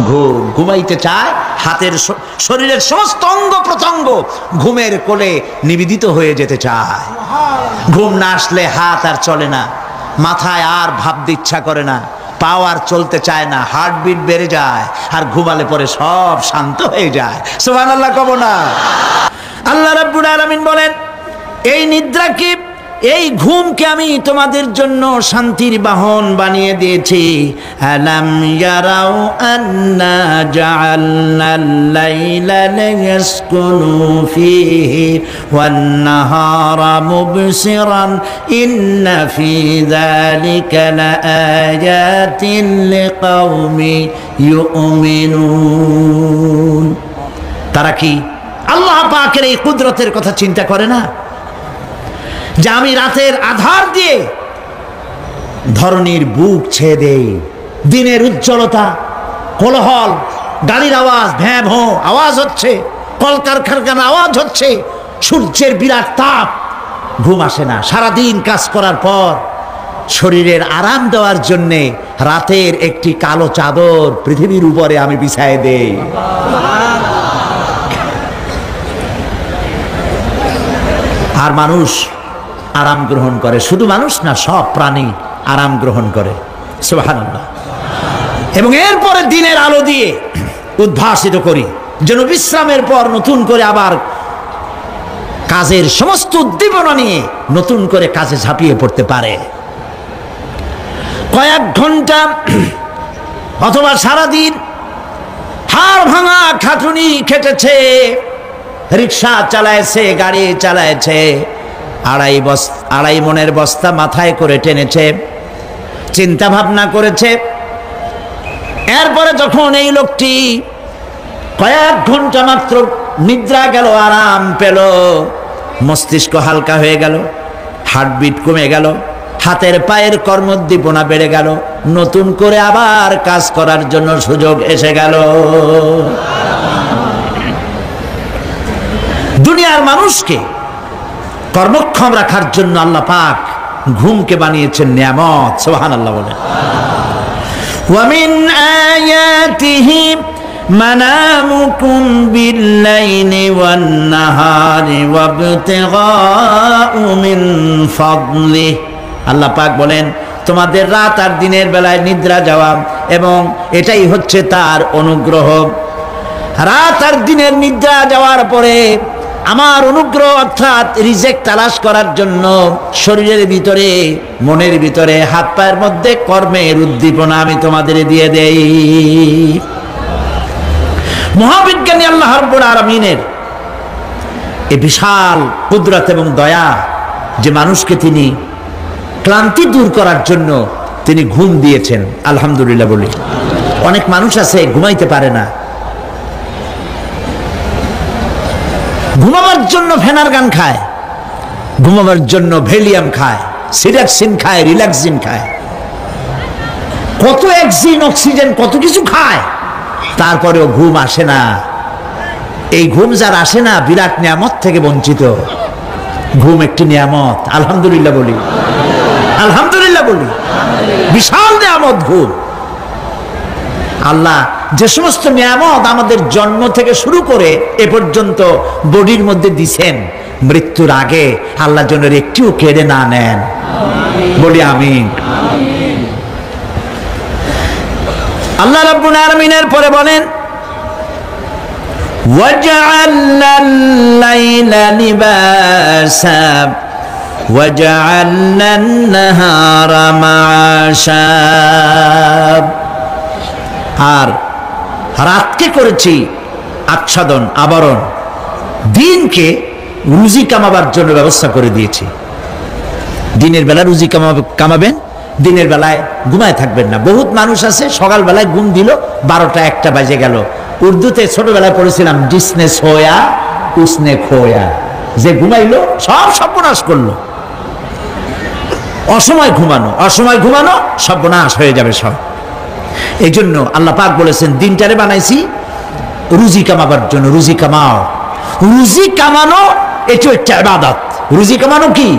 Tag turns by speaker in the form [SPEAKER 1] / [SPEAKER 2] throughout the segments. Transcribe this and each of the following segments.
[SPEAKER 1] ঘুম, ঘুমাইতে চায়, হাতের শরীরের সমস্ত অঙ্গ প্রত্যঙ্গ ঘুমের কোলে নিবেদিত হয়ে যেতে চায়। ঘুম না আসলে হাত আর চলে না, মাথায় আর ভাবতে ইচ্ছা করে না, পাও আর চলতে চায় না, হার্টবিট বেড়ে যায়, আর ঘুমালে পরে সব শান্ত হয়ে যায়। সুবহানাল্লাহ কব না? আল্লাহ রাব্বুল আলামিন বলেন, এই নিদ্রা কি, এই ঘুমকে আমি তোমাদের জন্য শান্তির বাহন বানিয়ে দিয়েছি। আলাম ইয়ারাউ আন্না জাআলনাল লাইলা লিয়াসকুনু ফীহি ওয়ান নাহারা মুবসিরান ইন্না ফী যালিকা লাআয়াতিন লিকাওমি ইউমিনুন। তারা কি আল্লাহ পাকের এই কুদরতের কথা চিন্তা করে না, যে আমি রাতের আধার দিয়ে ধরনীর বুক ছেয়ে দেই, দিনের উজ্জ্বলতা, কোলাহল, গাড়ির আওয়াজ, ভ্যাঁ ভোঁ আওয়াজ হচ্ছে, কলকারখানার আওয়াজ হচ্ছে, সূর্যের বিরাট তাপ, ঘুম আসে না। সারাদিন কাজ করার পর শরীরের আরাম দেওয়ার জন্যে রাতের একটি কালো চাদর পৃথিবীর উপরে আমি বিছায়ে দেই। আর মানুষ আরাম গ্রহণ করে, শুধু মানুষ না, সব প্রাণী আরাম গ্রহণ করে। সুবহানাল্লাহ। এবং এরপরে দিনের আলো দিয়ে উদ্ভাসিত করি, যেন বিশ্রামের পর নতুন করে আবার কাজের সমস্ত উদ্দীপনা নিয়ে নতুন করে কাজে ঝাঁপিয়ে পড়তে পারে। কয়েক ঘন্টা অথবা সারাদিন হাড় ভাঙা খাটুনি খেটেছে, রিক্সা চালাইছে, গাড়ি চালাইছে, আড়াই মনের বস্তা মাথায় করে টেনেছে, চিন্তা ভাবনা করেছে। এরপরে যখন এই লোকটি কয়েক ঘন্টা মাত্র নিদ্রা গেল, আরাম পেল, মস্তিষ্ক হালকা হয়ে গেল, হার্টবিট কমে গেল, হাতের পায়ের কর্মোদ্দীপনা বেড়ে গেল, নতুন করে আবার কাজ করার জন্য সুযোগ এসে গেল। দুনিয়ার মানুষকে কর্মক্ষম রাখার জন্য আল্লাহ পাক ঘুমকে বানিয়েছেন নিয়ামত। সুবহানাল্লাহ বলেন। ওয়া মিন আয়াতিহি মানামুকুম বিল-লাইলি ওয়ান-নাহারি ওয়াবতিগাউ মিন ফাদলিহি। আল্লাহ পাক বলেন, তোমাদের রাত আর দিনের বেলায় নিদ্রা যাওয়া, এবং এটাই হচ্ছে তার অনুগ্রহ। রাত আর দিনের নিদ্রা যাওয়ার পরে আমার অনুগ্রহ অর্থাৎ রিজিক তালাশ করার জন্য শরীরের ভিতরে, মনের ভিতরে, হাত পায়ের মধ্যে কর্মের উদ্দীপনা আমি তোমাদের দিয়ে দেই। মহাবিজ্ঞানী আল্লাহ রাব্বুল আলামিনের এই বিশাল কুদরত এবং দয়া, যে মানুষকে তিনি ক্লান্তি দূর করার জন্য তিনি ঘুম দিয়েছেন, আলহামদুলিল্লাহ বলি। অনেক মানুষ আছে ঘুমাইতে পারে না, ঘুমাবার জন্য ফেনার গান খায়, ঘুমাবার জন্য ভ্যালিয়াম খায়, সিরাক্সিন খায়, রিল্যাক্সিন খায়, কত অক্সিজেন, অক্সিজেন, কত কিছু খায়, তারপরেও ঘুম আসে না। এই ঘুম যার আসে না, বিরাট নিয়ামত থেকে বঞ্চিত। ঘুম একটি নিয়ামত, আলহামদুলিল্লাহ বলি, আলহামদুলিল্লাহ বলি। বিশাল নিয়ামত ঘুম। আল্লাহ যে সমস্ত নিয়ামত আমাদের জন্ম থেকে শুরু করে এ পর্যন্ত বডির মধ্যে দিছেন, মৃত্যুর আগে আল্লাহ যেন একটিও কেড়ে না নেন, বলি আমিন। আল্লাহ রাব্বুল আলামিনের পরে বলেন, ওয়াজআলনাল লাইলা লিবাসা ওয়াজআলনান নাহারা মাআশা। আর রাতকে করেছি আচ্ছাদন, আবরণ, দিনকে রুজি কামাবার জন্য ব্যবস্থা করে দিয়েছি। দিনের বেলা রুজি কামাবেন, দিনের বেলায় ঘুমায় থাকবেন না। বহুত মানুষ আছে সকালবেলায় ঘুম দিল, 12টা 1টা বাজে গেল। উর্দুতে ছোটবেলায় পড়েছিলাম, জিসনে সোয়া উসনে খোয়া, যে ঘুমাইলো সব সর্বনাশ করলো। অসময় ঘুমানো, অসময় ঘুমানো সর্বনাশ হয়ে যাবে সব। এই জন্য আল্লাহ পাক বলেছেন, দিনটারে বানাইছি রুজি কামাবার জন্য। রুজি কামাও, রুজি কামানো এটা একটা ইবাদত। রুজি কামানো কি?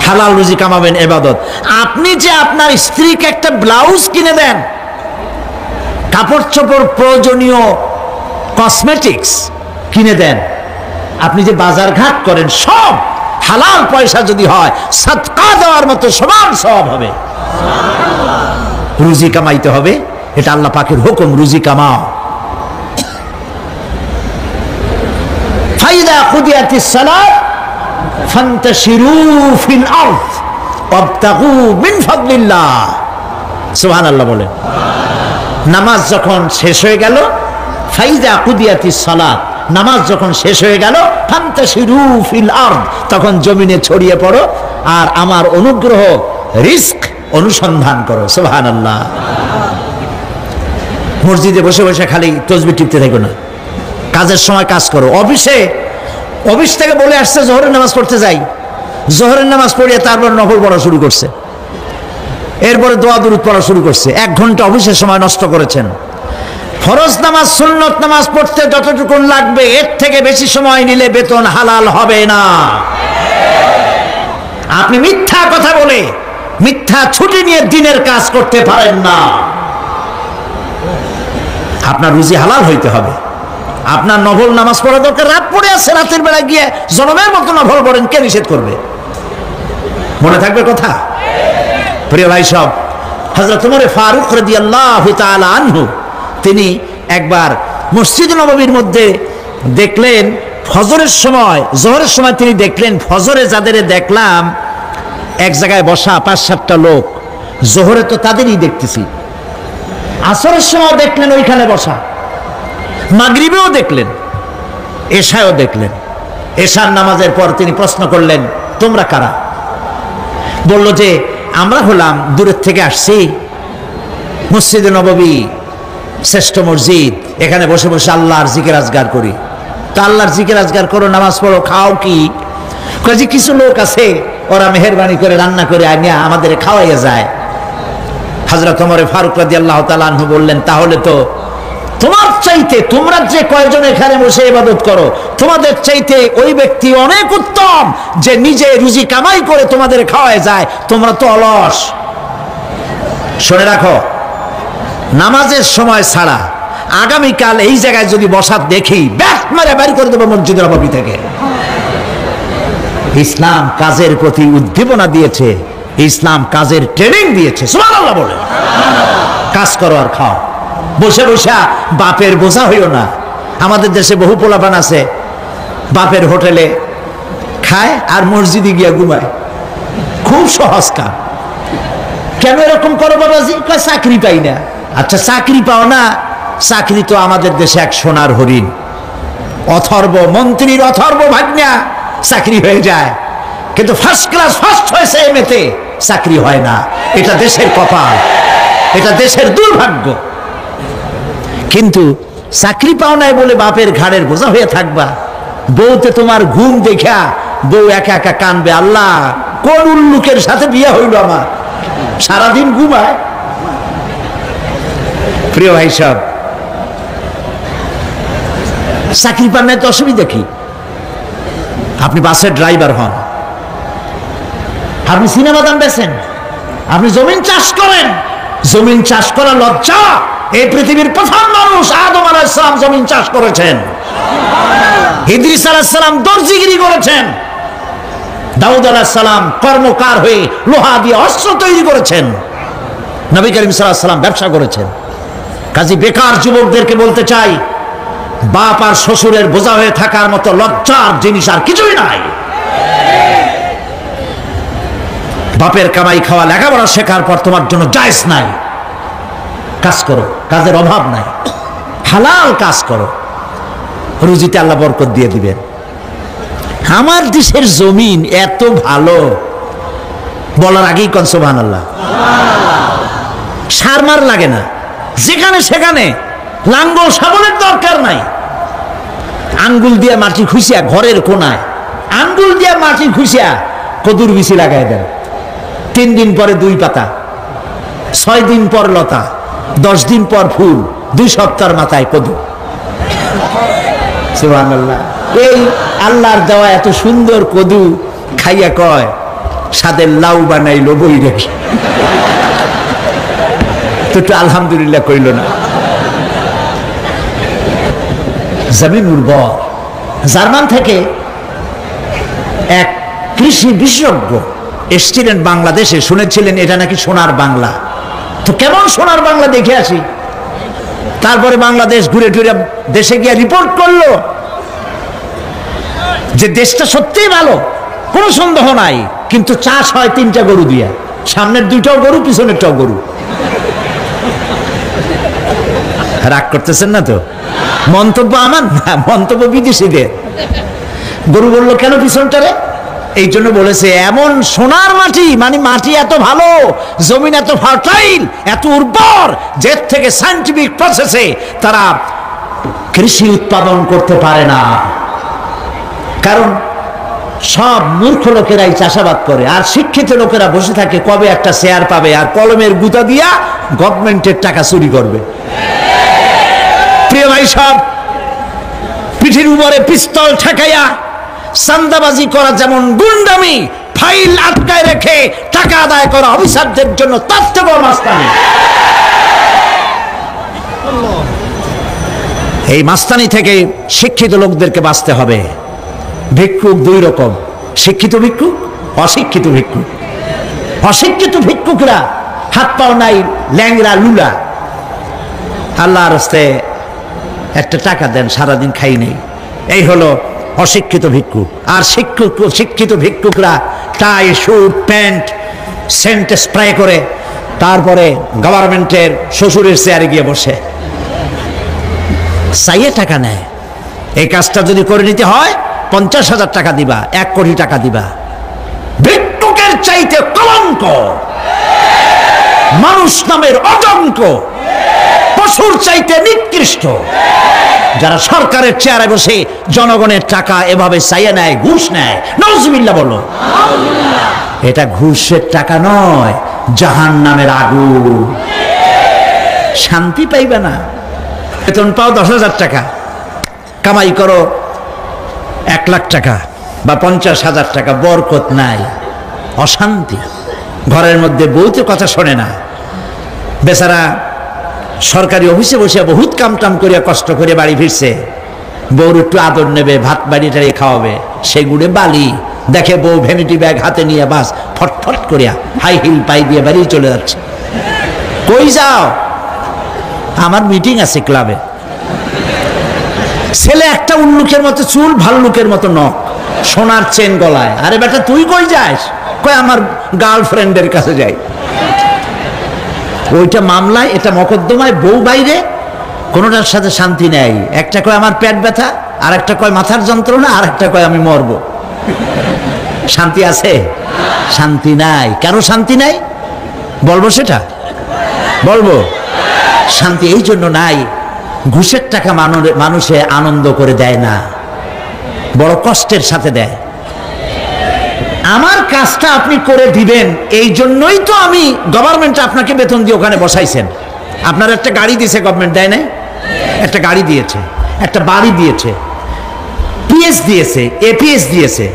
[SPEAKER 1] হালাল রুজি কামাবেন, ইবাদত। আপনি যে আপনার স্ত্রীকে একটা ব্লাউজ কিনে দেন, কাপড় চোপড়, প্রয়োজনীয় কসমেটিক্স কিনে দেন। আপনি যে বাজার ঘাট করেন সব হালাল পয়সা যদি হয়, সাদকা দেওয়ার মতো সমান সওয়াব হবে। রুজি কামাইতে হবে, এটা আল্লাহ পাকের হুকুম, রুজি কামাও। ফাইদা কুদিয়াতিস সালাত ফান্তাশিরু ফিল আরদ ওয়াবতাগু মিন ফাদলিল্লাহ। সুবহানাল্লাহ বলেন। নামাজ যখন শেষ হয়ে গেল, ফাইদা কুদিয়াতিস সালাত, নামাজ যখন শেষ হয়ে গেল, ফান্তাশিরু ফিল আরদ, তখন জমিনে ছড়িয়ে পড়ো আর আমার অনুগ্রহ, রিস্ক অনুসন্ধান করো। সুবহানাল্লাহ। মসজিদে বসে বসে খালি তাসবিহ টিপতে থাকো না, কাজের সময় কাজ করো। অফিস থেকে বলে আসছে জোহরের নামাজ পড়তে যাই, জোহরের নামাজ পড়িয়ে তারপর নফল পড়া শুরু করছে, এরপরে দোয়া দুরূদ পড়া শুরু করছে। 1 ঘন্টা অফিসের সময় নষ্ট করেছেন। ফরজ নামাজ, সুন্নত নামাজ পড়তে যতটুকু লাগবে এর থেকে বেশি সময় নিলে বেতন হালাল হবে না। আপনি মিথ্যা কথা বলে, মিথ্যা ছুটি নিয়ে দিনের কাজ করতে পারেন না। আপনার রুজি হালাল হইতে হবে। আপনার নফল নামাজ পড়া দরকার, রাত পড়ে আছে, রাতের বেলা গিয়ে জনমের মতো নফল পড়েন, কে নিষেধ করবে? মনে থাকবে কথা? প্রিয় ভাই সব, হযরত ওমর ফারুক রাদিয়াল্লাহু তাআলা আনহু, তিনি একবার মসজিদ নববীর মধ্যে দেখলেন ফজরের সময়, জোহরের সময় তিনি দেখলেন ফজরে যাদের দেখলাম এক জায়গায় বসা 5-7টা লোক, জোহরে তো তাদেরই দেখতেছি, আসরের সময় দেখলেন ওইখানে বসা, মাগরিবেও দেখলেন, এশায়ও দেখলেন। এশার নামাজের পর তিনি প্রশ্ন করলেন, তোমরা কারা? বলল যে আমরা হলাম দূরের থেকে আসছি, মসজিদে নববী শ্রেষ্ঠ মসজিদ, এখানে বসে বসে আল্লাহর জিকির আজগার করি। তো আল্লাহর জিকির আজগার করো, নামাজ পড়ো, খাও কি? কাজে কিছু লোক আছে ওরা মেহেরবানি করে রান্না করে আনিয়া আমাদের খাওয়াইয়া যায়। হযরত ওমর ফারুক রাদিয়াল্লাহু তাআলা আনহু বললেন, তাহলে তো তোমার চাইতে, তোমরা যে কয়জন এখানে বসে ইবাদত করো, তোমাদের চাইতে ওই ব্যক্তি অনেক উত্তম যে নিজে রুজি কামাই করে তোমাদের খাওয়ায় যায়, তোমরা তো অলস। শুনে রাখো, নামাজের সময় ছাড়া আগামীকাল এই জায়গায় যদি বসা দেখি, ব্যাট মারে বের করে দেবো মসজিদের নববী থেকে। ইসলাম কাজের প্রতি উদ্দীপনা দিয়েছে, ইসলাম কাজের ট্রেনিং দিয়েছে। সুবহানাল্লাহ বলে। কাজ করো আর খাও, বসে বসে বাপের বোঝা হইও না। আমাদের দেশে বহু পোলাপান আছে বাপের হোটেলে খায় আর মসজিদে গিয়া ঘুমায়, খুব সহজ কাজ। কেন এরকম করো বাবাজি? চাকরি পাই না। আচ্ছা চাকরি পাও না, চাকরি তো আমাদের দেশে এক সোনার হরিণ, অথর্ব মন্ত্রীর অথর্ব ভাগ্না চাকরি হয়ে যায়, কিন্তু ফার্স্ট ক্লাস ফার্স্ট হয়েছে এমএতে, চাকরি হয় না। এটা দেশের কপাল, এটা দেশের দুর্ভাগ্য। কিন্তু চাকরি পাও নাই বলে বাপের ঘাড়ের বোঝা হয়ে থাকবা। বউতে তোমার ঘুম দেখা বউ একা একা কানবে, আল্লাহ কোন উল্লুকের সাথে বিয়ে হইল আমার, সারাদিন ঘুমায়। প্রিয় ভাই সব, চাকরি পান নাই তো অসুবিধা কি? আপনি বাসের ড্রাইভার হন, আপনি সিনেমা দান বেছেন, আপনি জমিন চাষ করেন, জমিন চাষ করা লজ্জা। এই পৃথিবীর প্রথম মানুষ আদম আলাইহিস সালাম জমিন চাষ করেছেন, ইদ্রিস আলাইহিস সালাম দর্জিগিরি করেছেন, দাউদ আলাইহিস সালাম কর্মকার হয়ে লোহা দিয়ে অস্ত্র তৈরি করেছেন, নবী করিম সাল্লাল্লাহু আলাইহি ওয়াসাল্লাম ব্যবসা করেছেন। কাজী বেকার যুবকদেরকে বলতে চাই, বাপ আর শ্বশুরের বোঝা হয়ে থাকার মতো লজ্জার জিনিস আর কিছুই নাই। বাপের কামাই খাওয়া, লেখাপড়া শেখার পর তোমার জন্য জায়েজ নাই। কাজ করো, কাজের অভাব নাই, হালাল কাজ করো, রুজিতে আল্লাহ বরকত দিয়ে দিবেন। আমার দেশের জমিন এত ভালো, বলার আগেই কোন সুবহানাল্লাহ। সার মার লাগে না, যেখানে সেখানে লাঙ্গল শাবলের দরকার নাই। আঙ্গুল দিয়ে মাটি খুঁজিয়া ঘরের কোনায়, আঙ্গুল দিয়ে মাটি খুঁজিয়া কদুর বিচি লাগাই দেন। 3 দিন পরে 2 পাতা, 6 দিন পর লতা, 10 দিন পর ফুল, 2 সপ্তাহের মাথায় কদু। সুবহানাল্লাহ। এই আল্লাহর দেওয়া এত সুন্দর কদু খাইয়া কয়, সাদের লাউ বানাইলো বই রেখে, তো একটু আলহামদুলিল্লাহ কইল না। জমিন উর্বর। জার্মান থেকে এক কৃষি বিশেষজ্ঞ এসছিলেন বাংলাদেশে, শুনেছিলেন এটা নাকি সোনার বাংলা। তো কেমন সোনার বাংলা দেখে আসি। তারপরে বাংলাদেশ ঘুরে টুরে দেশে গিয়ে রিপোর্ট করলো যে দেশটা সত্যিই ভালো, কোনো সন্দেহ নাই, কিন্তু চাষ হয় 3টা গরু দিয়া, সামনের 2টাও গরু, পিছনেরটাও গরু। রাগ করতেছেন না তো? মন্তব্য আমার না, মন্তব্য বিদেশিদের। গরু বললো কেন পিছনটারে? এই জন্য বলেছে এমন সোনার মাটি, মানে মাটি এত ভালো, জমিন এত ফার্টাইল, এত উর্বর, যে থেকে সায়েন্টিফিক প্রসেসে তারা কৃষি উৎপাদন করতে পারে না। কারণ সব মূর্খ লোকেরাই চাষাবাদ করে, আর শিক্ষিত লোকেরা বসে থাকে কবে একটা শেয়ার পাবে, আর কলমের গুতা দিয়া গভর্নমেন্টের টাকা চুরি করবে। প্রিয় ভাই সব, পিঠির উপরে পিস্তল ঠেকাইয়া চাঁদাবাজি করা যেমন গুন্ডামি, ফাইল আটকায় রেখে টাকা আদায় করা অফিসারদের জন্য তার থেকেও মাস্তানি। এই মাস্তানি থেকে শিক্ষিত লোকদেরকে বাঁচতে হবে। ভিক্ষুক 2 রকম, শিক্ষিত ভিক্ষুক, অশিক্ষিত ভিক্ষুক। অশিক্ষিত ভিক্ষুকরা হাত পাও নাই, ল্যাংরা লুলা, আল্লাহর রাস্তে একটা টাকা দেন, সারাদিন খাই নেই, এই হলো অশিক্ষিত ভিক্ষুক। আর শিক্ষিত ভিক্ষুকরা টাই, স্যুট, প্যান্ট, সেন্ট স্প্রে করে তারপরে গভর্নমেন্টের শ্বশুরের চেয়ারে গিয়ে বসে চাইয়ে টাকা নেয়। এই কাজটা যদি করে নিতে হয় 50,000 টাকা দিবা, 1 কোটি টাকা দিবা। ভিক্ষুকের চাইতে কলঙ্ক, মানুষ নামের অজঙ্ক, পশুর চাইতে নিকৃষ্ট যারা সরকারের চেয়ারে বসে জনগণের টাকা এভাবে চাইয়ে নেয়, ঘুষ নেয়। নাউজুবিল্লাহ বলো। এটা ঘুষের টাকা নয়, জাহান্নামের আগুন। শান্তি পাইবে না। বেতন পাও 10,000 টাকা, কামাই করো 1 লাখ টাকা বা 50,000 টাকা, বরকত নাই, অশান্তি। ঘরের মধ্যে বউতে কথা শোনে না, বেচারা সরকারি অফিসে বসে বহুত কামটাম করিয়া কষ্ট করে বাড়ি ফিরছে, বউর একটু আদর নেবে, ভাত বাড়িটারে খাওয়াবে, সেগুড়ে বালি দেখে বউ ভ্যানিটি ব্যাগ হাতে নিয়ে বাস ফটফট করিয়া হাই হিল পাই দিয়ে বাড়ি চলে যাচ্ছে। কই যাও? আমার মিটিং আছে ক্লাবে। ছেলে একটা উল্লুকের মতো চুল, ভাল্লুকের মতো নখ, সোনার চেন গলায়। আরে বেটা তুই কই যাস? কই আমার গার্লফ্রেন্ডের কাছে যাই। ওইটা মামলায়, এটা মকদ্দমায়, বউ বাইরে, কোনোটার সাথে শান্তি নেই। একটা কয় আমার পেট ব্যথা, আর একটা কয় মাথার যন্ত্রণা, আর একটা কয় আমি মরব। শান্তি আছে? শান্তি নাই। কেন শান্তি নাই বলবো? সেটা বলবো। শান্তি এই জন্য নাই, ঘুষের টাকা মানুষে আনন্দ করে দেয় না, বড় কষ্টের সাথে দেয়। আমার কাজটা আপনি করে দিবেন, এই জন্যই তো আমি গভর্নমেন্ট আপনাকে বেতন দিয়ে ওখানে বসাইছেন। আপনার একটা গাড়ি দিয়েছে গভর্নমেন্ট, দেয় নাই? একটা গাড়ি দিয়েছে, একটা বাড়ি দিয়েছে, পিএস দিয়েছে, এপিএস দিয়েছে,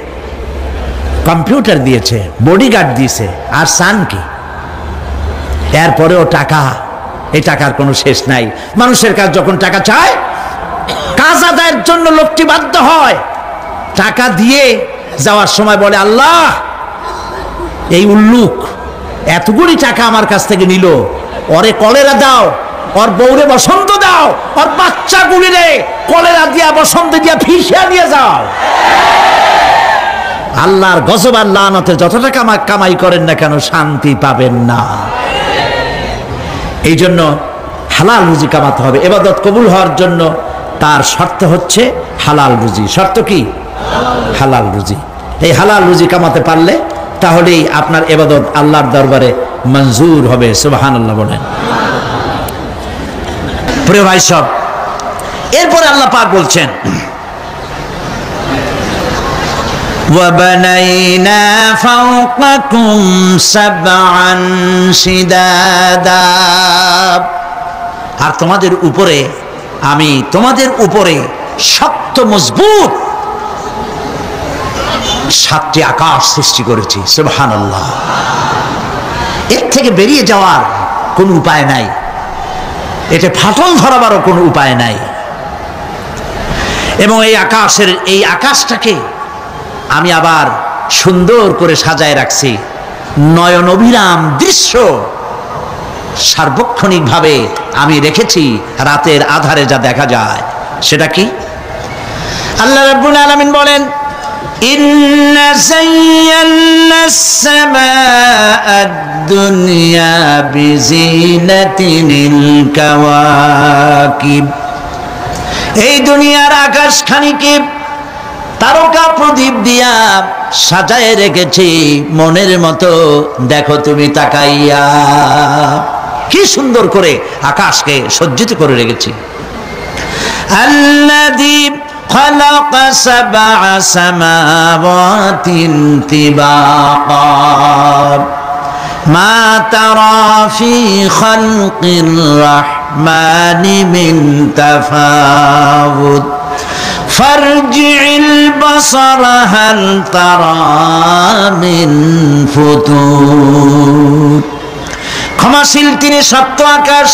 [SPEAKER 1] কম্পিউটার দিয়েছে, বডিগার্ড দিয়েছে, আর সান কি? এরপরেও টাকা, এই টাকার কোনো শেষ নাই। মানুষের কাছে যখন টাকা চায়, কাজ আদায়ের জন্য লোকটি বাধ্য হয়, টাকা দিয়ে যাওয়ার সময় বলে, আল্লাহ এই উল্লুক এতগুলি টাকা আমার কাছ থেকে নিল, ওরে কলেরা দাও, ওর বউরে বসন্ত দাও, ওর বাচ্চাগুলিরে কলেরা দিয়া বসন্ত দিয়া ফিসিয়া নিয়ে যাও। আল্লাহর গজব আর লানতে যত টাকা কামাই করেন না কেন, শান্তি পাবেন না। এই জন্য হালাল রুজি কামাতে হবে। ইবাদত কবুল হওয়ার জন্য তার শর্ত হচ্ছে হালাল রুজি। শর্ত কি? হালাল রুজি। এই হালাল রুজি কামাতে পারলে তাহলেই আপনার ইবাদত আল্লাহর দরবারে মঞ্জুর হবে। সুবহানাল্লাহ বলেন। প্রিয় ভাই সব, এরপরে আল্লাহ পাক বলছেন, وَبَنَيْنَا فَوْقَكُمْ سَبْعًا شِدَادًا, আর তোমাদের উপরে আমি তোমাদের উপরে শক্ত মজবুত 7টি আকাশ সৃষ্টি করেছি। সুবহানাল্লাহ। এর থেকে বেরিয়ে যাওয়ার কোনো উপায় নাই, এটা ফাটল ধরাবারও কোনো উপায় নাই। এবং এই আকাশটাকে আমি আবার সুন্দর করে সাজায় রাখছি। নয়ন অভিরাম দৃশ্য সার্বক্ষণিকভাবে আমি রেখেছি, রাতের আধারে যা দেখা যায়। সেটা কি? আল্লাহ রাব্বুল আলামিন বলেন, ইন্না যায়্যানাস সামাআদ দুনিয়া বিজিনাতিল কাওয়াকিব। এই দুনিয়ার আকাশখানিকে তারকা প্রদীপ দিয়া সাজায় রেখেছি মনের মতো। দেখো তুমি তাকাইয়া, কি সুন্দর করে আকাশকে সজ্জিত করে রেখেছি। আল্লাযী খালাকা সাবআ সামাওয়াতিন তিবাকা মা তারা ফি খালকির রাহমানি মিন তাফাউত ফারজি'ল বাসারা হাল তারা মিন ফুতুর। ক্ষমাশীল তিনি, সপ্ত আকাশ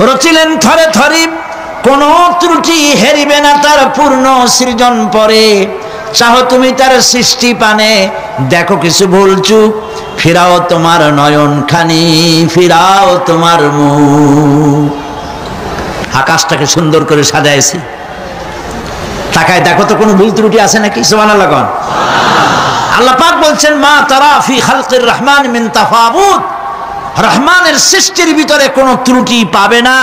[SPEAKER 1] রচিলেন থরে থরে, কোন ত্রুটি হেরিবে না তার পূর্ণ সৃজন পরে। চাহ তুমি তার সৃষ্টি পানে, দেখো কিছু ভুল চুক, ফিরাও তোমার নয়ন খানি, ফিরাও তোমার মুখ। আকাশটাকে সুন্দর করে সাজাইছি, তাকায় দেখো তো কোনো ভুল ত্রুটি আছে নাকি? সুবহানাল্লাহ। আল্লাহ পাক বলছেন, মা তারা ফি খালকির রহমান মিন তাফাউত, রহমানের সৃষ্টির ভিতরে কোনো ত্রুটি পাবে না।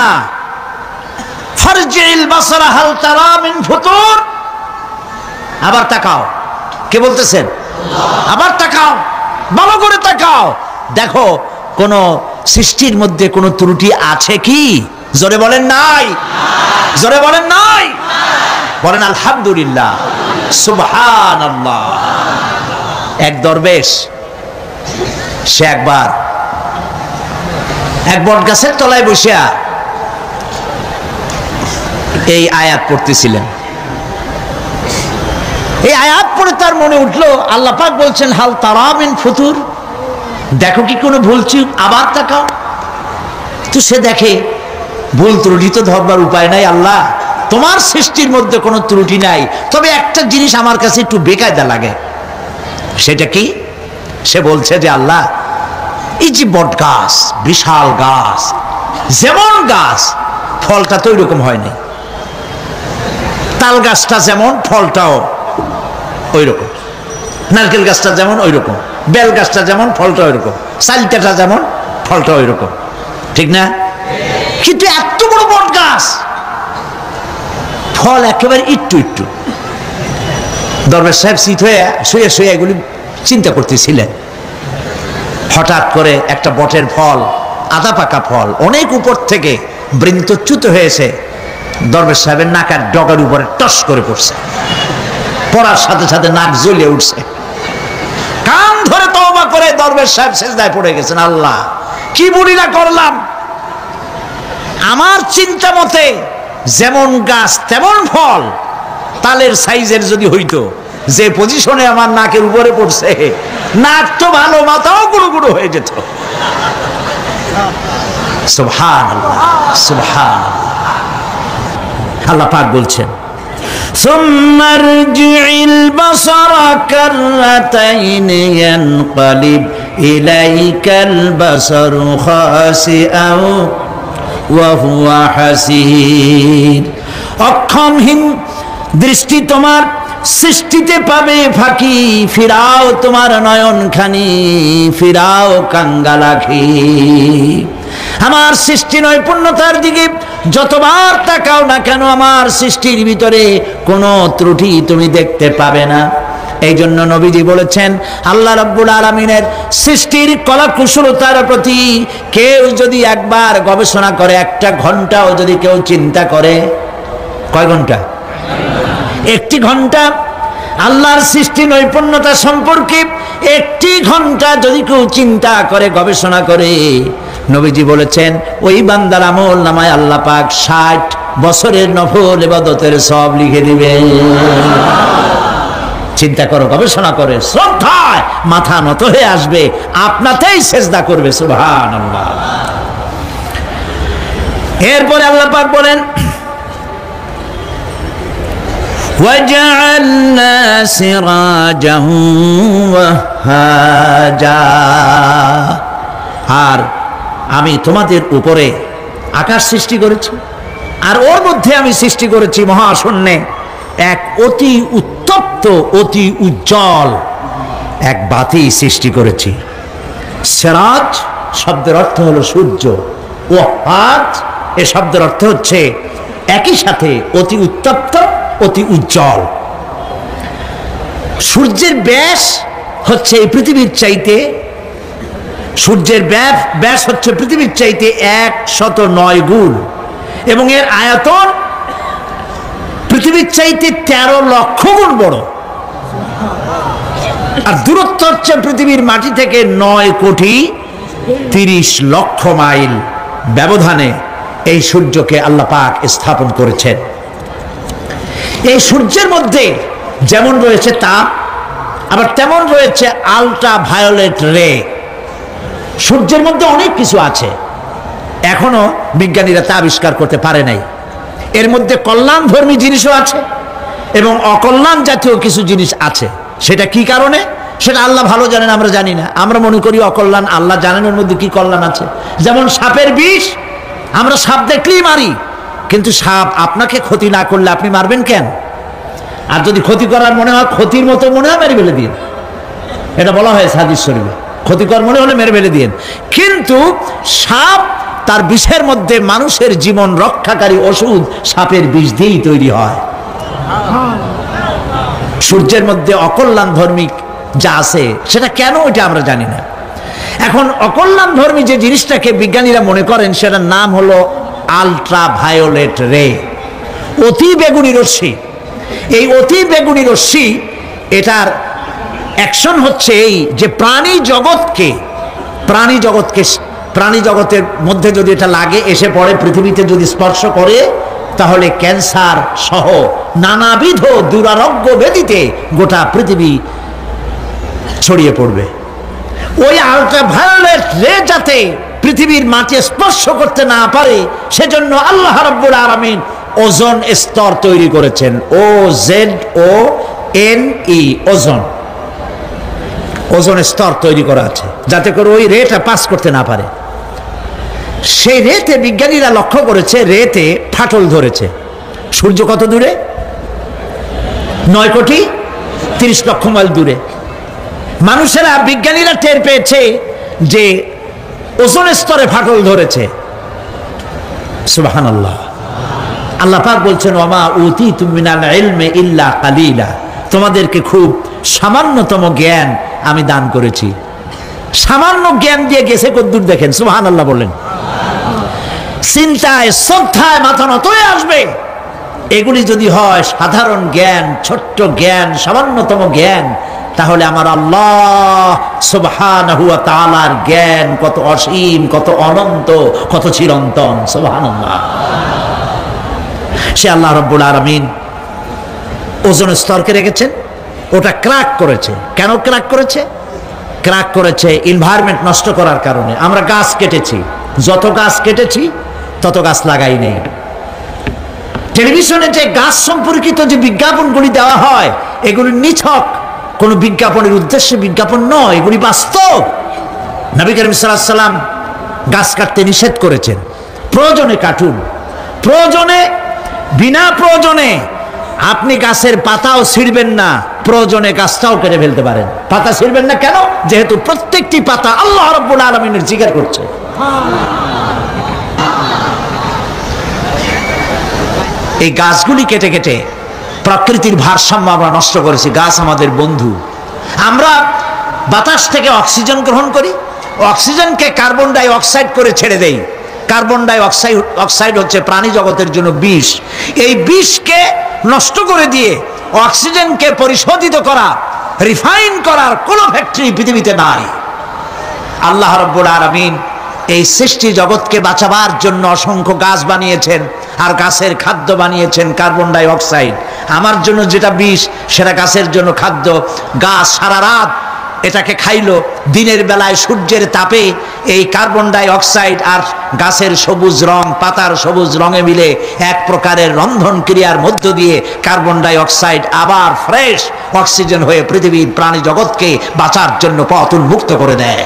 [SPEAKER 1] ফারজিল বাসারা হাল তারা মিন ফুতুর। আবার তাকাও, কে বলতেছেন? আবার তাকাও, ভালো করে তাকাও, দেখো কোন সৃষ্টির মধ্যে কোনো ত্রুটি আছে কি? জোরে বলেন নাই, জোরে বলেন নাই, বলেন আলহামদুলিল্লাহ, সুবহানাল্লাহ। এক দরবেশ, সে একবার এক বট গাছের তলায় বসিয়া এই আয়াত পড়তেছিলেন। এই আয়াত পড়ে তার মনে উঠলো, আল্লাহ পাক বলছেন হাল তারা মিন ফুতুর, দেখো কি কোনো ভুল চুক, আবার তাকাও। তো সে দেখে ভুল ত্রুটি তো ধরবার উপায় নাই, আল্লাহ তোমার সৃষ্টির মধ্যে কোনো ত্রুটি নাই, তবে একটা জিনিস আমার কাছে একটু বেকায়দা লাগে। সেটা কি? সে বলছে যে আল্লাহ, এই যে বট গাছ, বিশাল গাছ, যেমন গাছ ফলটা তো ওই রকম হয়নি, তাল গাছটা যেমন ফলটাও ওই রকম, নারকেল গাছটা যেমন ওই রকম, বেল গাছটা যেমন ফলটা ওই রকম, চালতাটা যেমন ফলটা ওই রকম, ঠিক না? কিন্তু এত বড় বট গাছ, ফল একেবারে একটু একটু। দরবেশ সাহেব শীত হয়ে শুয়ে শুয়ে এগুলি চিন্তা করতেছিলেন। হঠাৎ করে একটা বটের ফল, আধা পাকা ফল, অনেক উপর থেকে বৃন্তচ্যুত হয়েছে, দরবেশ সাহেবের নাকের ডগার উপরে টস করে পড়ছে। পড়ার সাথে সাথে নাক জ্বলিয়ে উঠছে। কান ধরে তওবা করে দরবেশ সাহেব সিজদায় পড়ে গেছেন, আল্লাহ কি বুড়িরা করলাম, আমার চিন্তা মতে যেমন গাছ তেমন ফল, তালের সাইজের যদি হইতো, যে পজিশনে আমার নাকের উপরে পড়ছে, নাক তো ভালো, মাথাও গুঁড়ো গুঁড়ো হয়ে যেত। সুবহানাল্লাহ, সুবহানাল্লাহ। আল্লাহ পাক বলছেন, সুম্মা রজি'ল বাসারা কাররাতাইন ইয়ানকালিব ইলাইকাল বাসারু খাসিআও ওয়া হুয়া হাসির। অক্ষমহীন দৃষ্টি তোমার সৃষ্টিতে পাবে ফাঁকি, ফিরাও তোমার নয়ন খানি, ফিরাও কাঙ্গালাখি। আমার সৃষ্টি নৈপুণ্যতার দিকে যতবার তাকাও না কেন, আমার সৃষ্টির ভিতরে কোনো ত্রুটি তুমি দেখতে পাবে না। এই জন্য নবীজি বলেছেন, আল্লাহ রাব্বুল আলামিনের সৃষ্টির কলা কুশলতার প্রতি কেউ যদি একবার গবেষণা করে, একটা ঘন্টাও যদি কেউ চিন্তা করে, কয় ঘন্টা? একটি ঘন্টা আল্লাহর সৃষ্টি নৈপুণ্যতা সম্পর্কে একটি ঘন্টা যদি কেউ চিন্তা করে, গবেষণা করে, নবীজি বলেছেন ওই বান্দার আমল নামায় আল্লাহ পাক 60 বছরের নফল ইবাদতের সব লিখে দিবে। চিন্তা করো, গবেষণা করে, শ্রদ্ধায় মাথা নত হয়ে আসবে, আপনাতেই সেজদা করবে। সুবহানাল্লাহ। এরপরে আল্লাহ পাক বলেন, وجعلنا سراجا وهاجا। আর আমি তোমাদের উপরে আকাশ সৃষ্টি করেছি, আর ওর মধ্যে আমি সৃষ্টি করেছি মহাশূন্যে এক অতি উত্তপ্ত অতি উজ্জ্বল এক বাতি সৃষ্টি করেছি। সিরাজ শব্দের অর্থ হলো সূর্য, ওয়াহাজ এ শব্দের অর্থ হচ্ছে একই সাথে অতি উত্তপ্ত অতি উজ্জ্বল। সূর্যের ব্যাস হচ্ছে এই পৃথিবীর চাইতে, সূর্যের ব্যাস হচ্ছে পৃথিবীর চাইতে 109 গুণ, এবং এর আয়তন পৃথিবীর চাইতে 13 লক্ষ গুণ বড়। আর দূরত্ব হচ্ছে পৃথিবীর মাটি থেকে 9,30,00,000 মাইল ব্যবধানে এই সূর্যকে আল্লাহ পাক স্থাপন করেছেন। এই সূর্যের মধ্যে যেমন রয়েছে তাপ, আবার তেমন রয়েছে আলট্রা ভায়োলেট রে। সূর্যের মধ্যে অনেক কিছু আছে, এখনো বিজ্ঞানীরা তা আবিষ্কার করতে পারে নাই। এর মধ্যে কল্যাণধর্মী জিনিসও আছে এবং অকল্যাণ জাতীয় কিছু জিনিস আছে। সেটা কি কারণে, সেটা আল্লাহ ভালো জানেন, আমরা জানি না। আমরা মনে করি অকল্যাণ, আল্লাহ জানেন ওর মধ্যে কি কল্যাণ আছে। যেমন সাপের বিষ, আমরা সাপ দেখলেই মারি, কিন্তু সাপ আপনাকে ক্ষতি না করলে আপনি মারবেন কেন? আর যদি ক্ষতি করার মনে হয়, ক্ষতির মতো মনে হয়, মেরে ফেলে দিন। এটা বলা হয় হাদিস শরীফে, ক্ষতিকর মনে হলে মেরে ফেলে দিন। কিন্তু সাপ তার বিষের মধ্যে মানুষের জীবন রক্ষাকারী ওষুধ সাপের বিষ দিয়েই তৈরি হয়। সূর্যের মধ্যে অকল্যাণ ধর্মী যা আছে সেটা কেন, ওইটা আমরা জানি না। এখন অকল্যাণ ধর্মী যে জিনিসটাকে বিজ্ঞানীরা মনে করেন, সেটার নাম হলো আলট্রা ভায়োলেট রে, অতি বেগুনি রশ্মি। এই অতি বেগুনি রশ্মি, এটার অ্যাকশন হচ্ছে এই যে প্রাণী জগতের মধ্যে যদি এটা লাগে, এসে পড়ে পৃথিবীতে যদি স্পর্শ করে, তাহলে ক্যান্সার সহ নানাবিধ দুরারোগ্য ব্যাধিতে গোটা পৃথিবী ছড়িয়ে পড়বে। ওই আল্ট্রাভায়োলেট রে যাতে পৃথিবীর মাটি স্পর্শ করতে না পারে, সেজন্য আল্লাহ রাব্বুল আলামিন ওজোন স্তর তৈরি করেছেন। OZONE, ওজোন স্তর তৈরি করা আছে যাতে করে ওই রেটা পাস করতে না পারে। সেই রেতে বিজ্ঞানীরা লক্ষ্য করেছে, রেতে ফাটল ধরেছে। সূর্য কত দূরে? 9,30,00,000 মাইল দূরে। মানুষেরা, বিজ্ঞানীরা টের পেয়েছে যে ওজোন স্তরে ফাটল ধরেছে। সুবহানাল্লাহ। আল্লাহ পাক বলছেন, ওয়ামা উতীতুম মিনাল ইলমি ইল্লা কালিলা, তোমাদেরকে খুব সামান্যতম জ্ঞান আমি দান করেছি। সামান্য জ্ঞান দিয়ে গেছে কদ্দূর দেখেন। সুবহানাল্লাহ বলেন। চিন্তায় শ্রদ্ধায় মাথা নত হয়ে আসবে। এগুলি যদি হয় সাধারণ জ্ঞান, ছোট্ট জ্ঞান, সামান্যতম জ্ঞান, তাহলে আমার আল্লাহ সুবহানাহু ওয়া তাআলার জ্ঞান কত অসীম, কত অনন্ত, কত চিরন্তন। সুবহানাল্লাহ। সে আল্লাহ রাব্বুল আলামিন ওজোন স্তরকে রেখেছেন, ওটা ক্র্যাক করেছে। কেন ক্র্যাক করেছে? ক্র্যাক করেছে এনভায়রনমেন্ট নষ্ট করার কারণে। আমরা গাছ কেটেছি, যত গাছ কেটেছি তত গাছ লাগাই নেই। টেলিভিশনে যে গাছ সম্পর্কিত যে বিজ্ঞাপনগুলি দেওয়া হয়, এগুলি নিছক কোনো বিজ্ঞাপনের উদ্দেশ্যে বিজ্ঞাপন নয়, এগুলি বাস্তব। নবী করিম সাল্লাল্লাহু আলাইহি সাল্লাম গাছ কাটতে নিষেধ করেছেন। প্রয়োজনে কাটুন, প্রয়োজনে, বিনা প্রয়োজনে আপনি গাছের পাতাও ছিঁড়বেন না, প্রয়োজনে গাছটাও কেটে ফেলতে পারেন। পাতা ছিঁড়বেন না কেন? যেহেতু প্রত্যেকটি পাতা আল্লাহ রাব্বুল আলামিনের জিকির করছে। এই গাছগুলি কেটে কেটে প্রকৃতির ভারসাম্য আমরা নষ্ট করেছি। গাছ আমাদের বন্ধু। আমরা বাতাস থেকে অক্সিজেন গ্রহণ করি, অক্সিজেনকে কার্বন ডাই অক্সাইড করে ছেড়ে দেই। কার্বন ডাই অক্সাইড হচ্ছে প্রাণী জগতের জন্য বিষ। এই বিষকে নষ্ট করে দিয়ে অক্সিজেনকে পরিশোধিত করা, রিফাইন করার কোনো ফ্যাক্টরি পৃথিবীতে নাই। আল্লাহ রাব্বুল আলামিন এই সৃষ্টি জগৎকে বাঁচাবার জন্য অসংখ্য গাছ বানিয়েছেন, আর গাছের খাদ্য বানিয়েছেন কার্বন ডাই অক্সাইড। আমার জন্য যেটা বিষ, সেটা গাছের জন্য খাদ্য। গাছ সারা রাত এটাকে খাইলো। দিনের বেলায় সূর্যের তাপে এই কার্বন ডাই অক্সাইড আর গাছের সবুজ রং, পাতার সবুজ রঙে মিলে এক প্রকারের রন্ধন ক্রিয়ার মধ্য দিয়ে কার্বন ডাই অক্সাইড আবার ফ্রেশ অক্সিজেন হয়ে পৃথিবীর প্রাণী জগৎকে বাঁচার জন্য পথ উন্মুক্ত করে দেয়।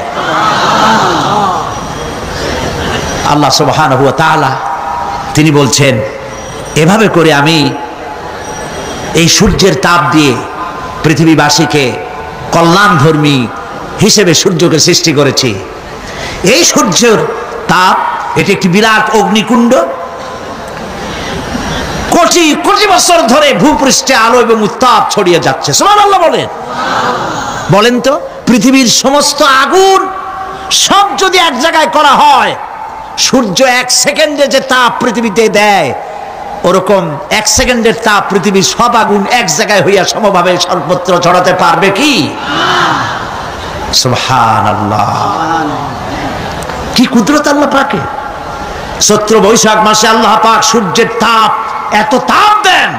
[SPEAKER 1] আল্লাহ সুবহানাহু ওয়া তাআলা তিনি বলছেন, এভাবে করে আমি এই সূর্যের তাপ দিয়ে পৃথিবীবাসীকে কল্যাণধর্মী হিসেবে সূর্যকে সৃষ্টি করেছি। এই সূর্যের তাপ এটি একটি বিরাট অগ্নিকুণ্ড। কোটি কোটি বছর ধরে ভূপৃষ্ঠে আলো এবং উত্তাপ ছড়িয়ে যাচ্ছে। সুবহানাল্লাহ বলেন। বলেন তো, পৃথিবীর সমস্ত আগুন সব যদি এক জায়গায় করা হয়, সূর্য এক সেকেন্ডে যে তাপ পৃথিবীতে দেয়, ওরকম এক সেকেন্ডের তাপ পৃথিবীর সব আগুন এক জায়গায় হইয়া সমভাবে সর্বত্র ছড়াতে পারবে কি? সুবহানাল্লাহ, কি কুদরত আল্লাহ পাকের। চৈত্র বৈশাখ মাসে আল্লাহ পাক সূর্যের তাপ, এত তাপ দেন,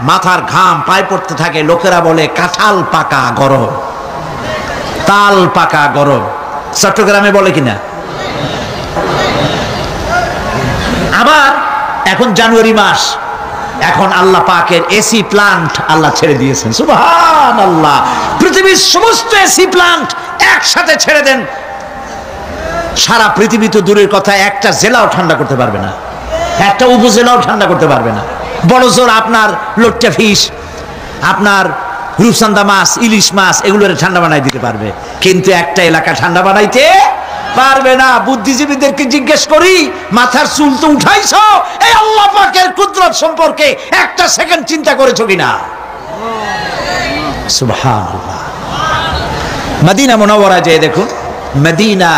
[SPEAKER 1] মাথার ঘাম পায়ে পড়তে থাকে। লোকেরা বলে কাঁঠাল পাকা গরম, তাল পাকা গরম। চট্টগ্রামে বলে কিনা? আবার এখন জানুয়ারি মাস, এখন আল্লাহ পাকের এসি প্লান্ট আল্লাহ ছেড়ে দিয়েছেন। সুবহানাল্লাহ, পৃথিবীর সমস্ত এসি প্লান্ট একসাথে ছেড়ে দেন, সারা পৃথিবী তো দূরের কথা, একটা জেলাও ঠান্ডা করতে পারবে না, একটা উপজেলাও ঠান্ডা করতে পারবে না। বড় জোর আপনার লোট্টা ফিশ, আপনার রূপচান্দা মাছ, ইলিশ মাছ, এগুলোর ঠান্ডা বানাই দিতে পারবে, কিন্তু একটা এলাকা ঠান্ডা বানাইতে পারবে না। বুদ্ধিজীবীদেরকে জিজ্ঞেস করি, মাথার চুল তো উঠাইছো, এই আল্লাহ পাকের কুদরত সম্পর্কে একটা সেকেন্ড চিন্তা করেছো কিনা? সুবহানাল্লাহ। মদিনা মুনাওয়ারা যে দেখুন, মদিনা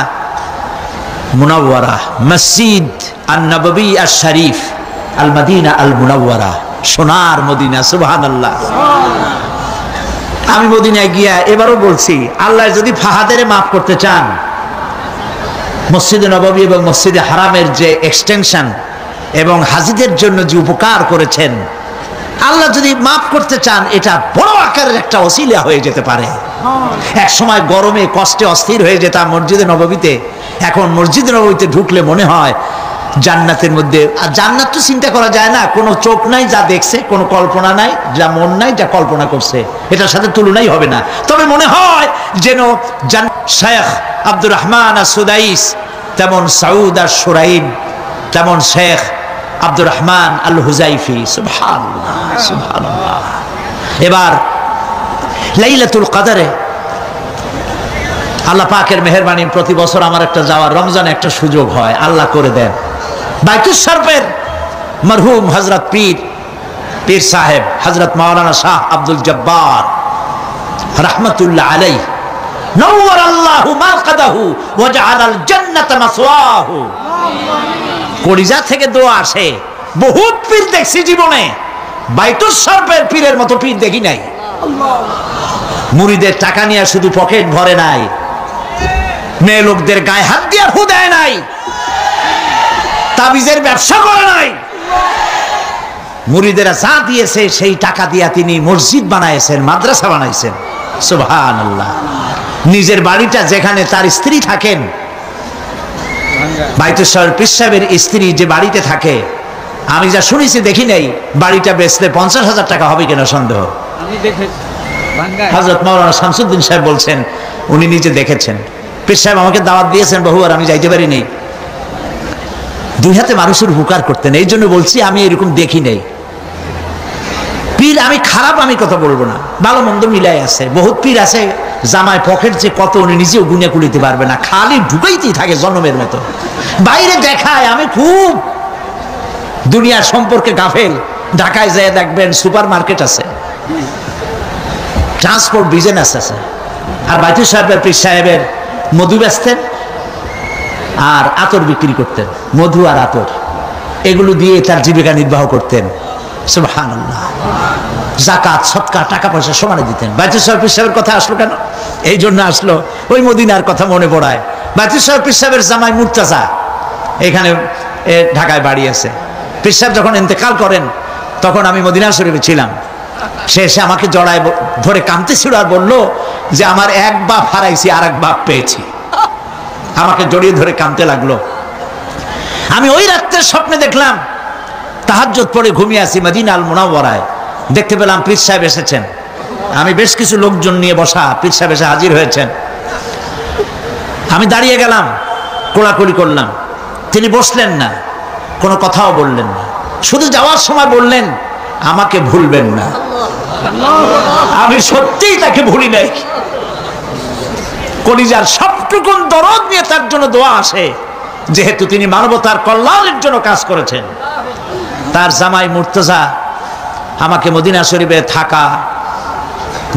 [SPEAKER 1] মুনাওয়ারা, মসজিদ আন-নববী আশ-শরীফ, আল মদিনা আল মুনাওয়ারা, সোনার মদিনা। সুবহানাল্লাহ। আমি মদিনায় গিয়া এবারও বলছি, আল্লাহ যদি ফাহাদের মাফ করতে চান, মসজিদে নববী এবং মসজিদে হারামের যে এক্সটেনশন এবং হাজিদের জন্য যে উপকার করেছেন, আল্লাহ যদি মাফ করতে চান, এটা বড় আকারের একটা ওসিলা হয়ে যেতে পারে। এক সময় গরমে কষ্টে অস্থির হয়ে যেতাম মসজিদে নববীতে, এখন মসজিদে নববীতে ঢুকলে মনে হয় জান্নাতের মধ্যে। আর জান্নাত তো চিন্তা করা যায় না, কোনো চোখ নাই যা দেখছে, কোনো কল্পনা নাই, যা মন নাই যা কল্পনা করছে, এটার সাথে তুলনাই হবে না। তবে মনে হয় যেন শেখ আব্দুর রহমান আস-সুদাইস, তেমন সাউদ আশ-শুরাইব, তেমন শেখ আব্দুর রহমান আল হুজাইফি। সুবহানাল্লাহ, সুবহানাল্লাহ। এবার লাইলাতুল কদরে আল্লাহ পাকের মেহেরবানি, প্রতি বছর আমার একটা যাওয়ার, রমজানে একটা সুযোগ হয়, আল্লাহ করে দেন। বাইতুল শরফের মরহুম হযরত পীর সাহেব হযরত মাওলানা শাহ আব্দুল জব্বার রাহমাতুল্লাহ আলাইহি, নওয়ারাল্লাহু মারকাদাহু ওয়া জাআলাল জান্নাতা মাসওয়াহু। কলিজা থেকে দোয়া আসে। বহুত পীর দেখছি জীবনে, বাইতুল শরফের পীরের মতো পীর দেখি নাই। মুরিদের টাকা নিয়ে শুধু পকেট ভরে নাই, মেয়ে লোকদের গায়ে হাত দিয়ে ফু দেয় নাই, তাবিজের ব্যবসা করে নাই। মুরিদেরা যা দিয়েছে সেই টাকা দিয়া তিনি মসজিদ বানাইছেন, মাদ্রাসা বানাইছেন। সুবহানাল্লাহ। নিজের বাড়িটা যেখানে তার স্ত্রী থাকেন, বাইতুল শরফ পীর সাহেবের স্ত্রী যে বাড়িতে থাকে, আমি যা শুনেছি দেখি নাই, বাড়িটা বেচলে 50,000 টাকা হবে কিনা সন্দেহ। হযরত মাওলানা শামসুদ্দিন সাহেব বলছেন, উনি নিজে দেখেছেন। পীর সাহেব আমাকে দাওয়াত দিয়েছেন বহুবার, আমি যাইতে পারি নাই। দুই হাতে মানুষের উপকার করতেন, এই জন্য বলছি আমি এরকম দেখি নাই। পীর আমি খারাপ আমি কথা বলবো না, ভালো মন্দ মিলাই আছে। বহুত পীর আছে জামায় পকেট যে কত উনি নিজেও গুনে কুলিতে পারবে না, খালি ঢুকাইতেই থাকে জন্মের মতো, বাইরে দেখায় আমি খুব দুনিয়ার সম্পর্কে গাফেল। ঢাকায় যেয়ে দেখবেন সুপার মার্কেট আছে, ট্রান্সপোর্ট বিজনেস আছে। আর বাইতুল সাহেবের পীর সাহেবের মধু বেচতেন আর আতর বিক্রি করতেন, মধু আর আতর, এগুলো দিয়ে তার জীবিকা নির্বাহ করতেন। সুবহানাল্লাহ। যাকাত সদকা টাকা পয়সা সমানে দিতেন। বাইতুল সাহেব পীর সাহেবের কথা আসলো কেন? এই জন্য আসলো, ওই মদিনার কথা মনে পড়ায়। বাইতুল সাহেব পীর সাহেবের জামাই মুর্তাজা এখানে ঢাকায় বাড়ি আছে। পীর সাহেব যখন ইন্তেকাল করেন, তখন আমি মদিনা শরীফে ছিলাম। সে এসে আমাকে জড়ায় ধরে কাঁদতেছিল আর বলল যে আমার এক বাপ হারাইছি আর এক বাপ পেয়েছি। আমাকে জড়িয়ে ধরে কাঁদতে লাগলো। আমি ওই রাত্রের স্বপ্নে দেখলাম তাহাজ্জুদ পড়ে ঘুমিয়ে আছি মদিনা আল মুনাওয়ারায়, দেখতে পেলাম পীর সাহেব এসেছেন। আমি বেশ কিছু লোকজন নিয়ে বসা, পীর সাহেব এসে হাজির হয়েছেন। আমি দাঁড়িয়ে গেলাম, কোলাকুলি করলাম। তিনি বসলেন না, কোনো কথাও বললেন না, শুধু যাওয়ার সময় বললেন আমাকে ভুলবেন না। আমি সত্যিই তাকে ভুলি নাই। কলিজার সবটুকুন দরদ নিয়ে তার জন্য দোয়া আসে, যেহেতু তিনি মানবতার কল্যাণের জন্য কাজ করেছেন। তার জামাই মুর্তজা আমাকে মদিনা শরীফে থাকা,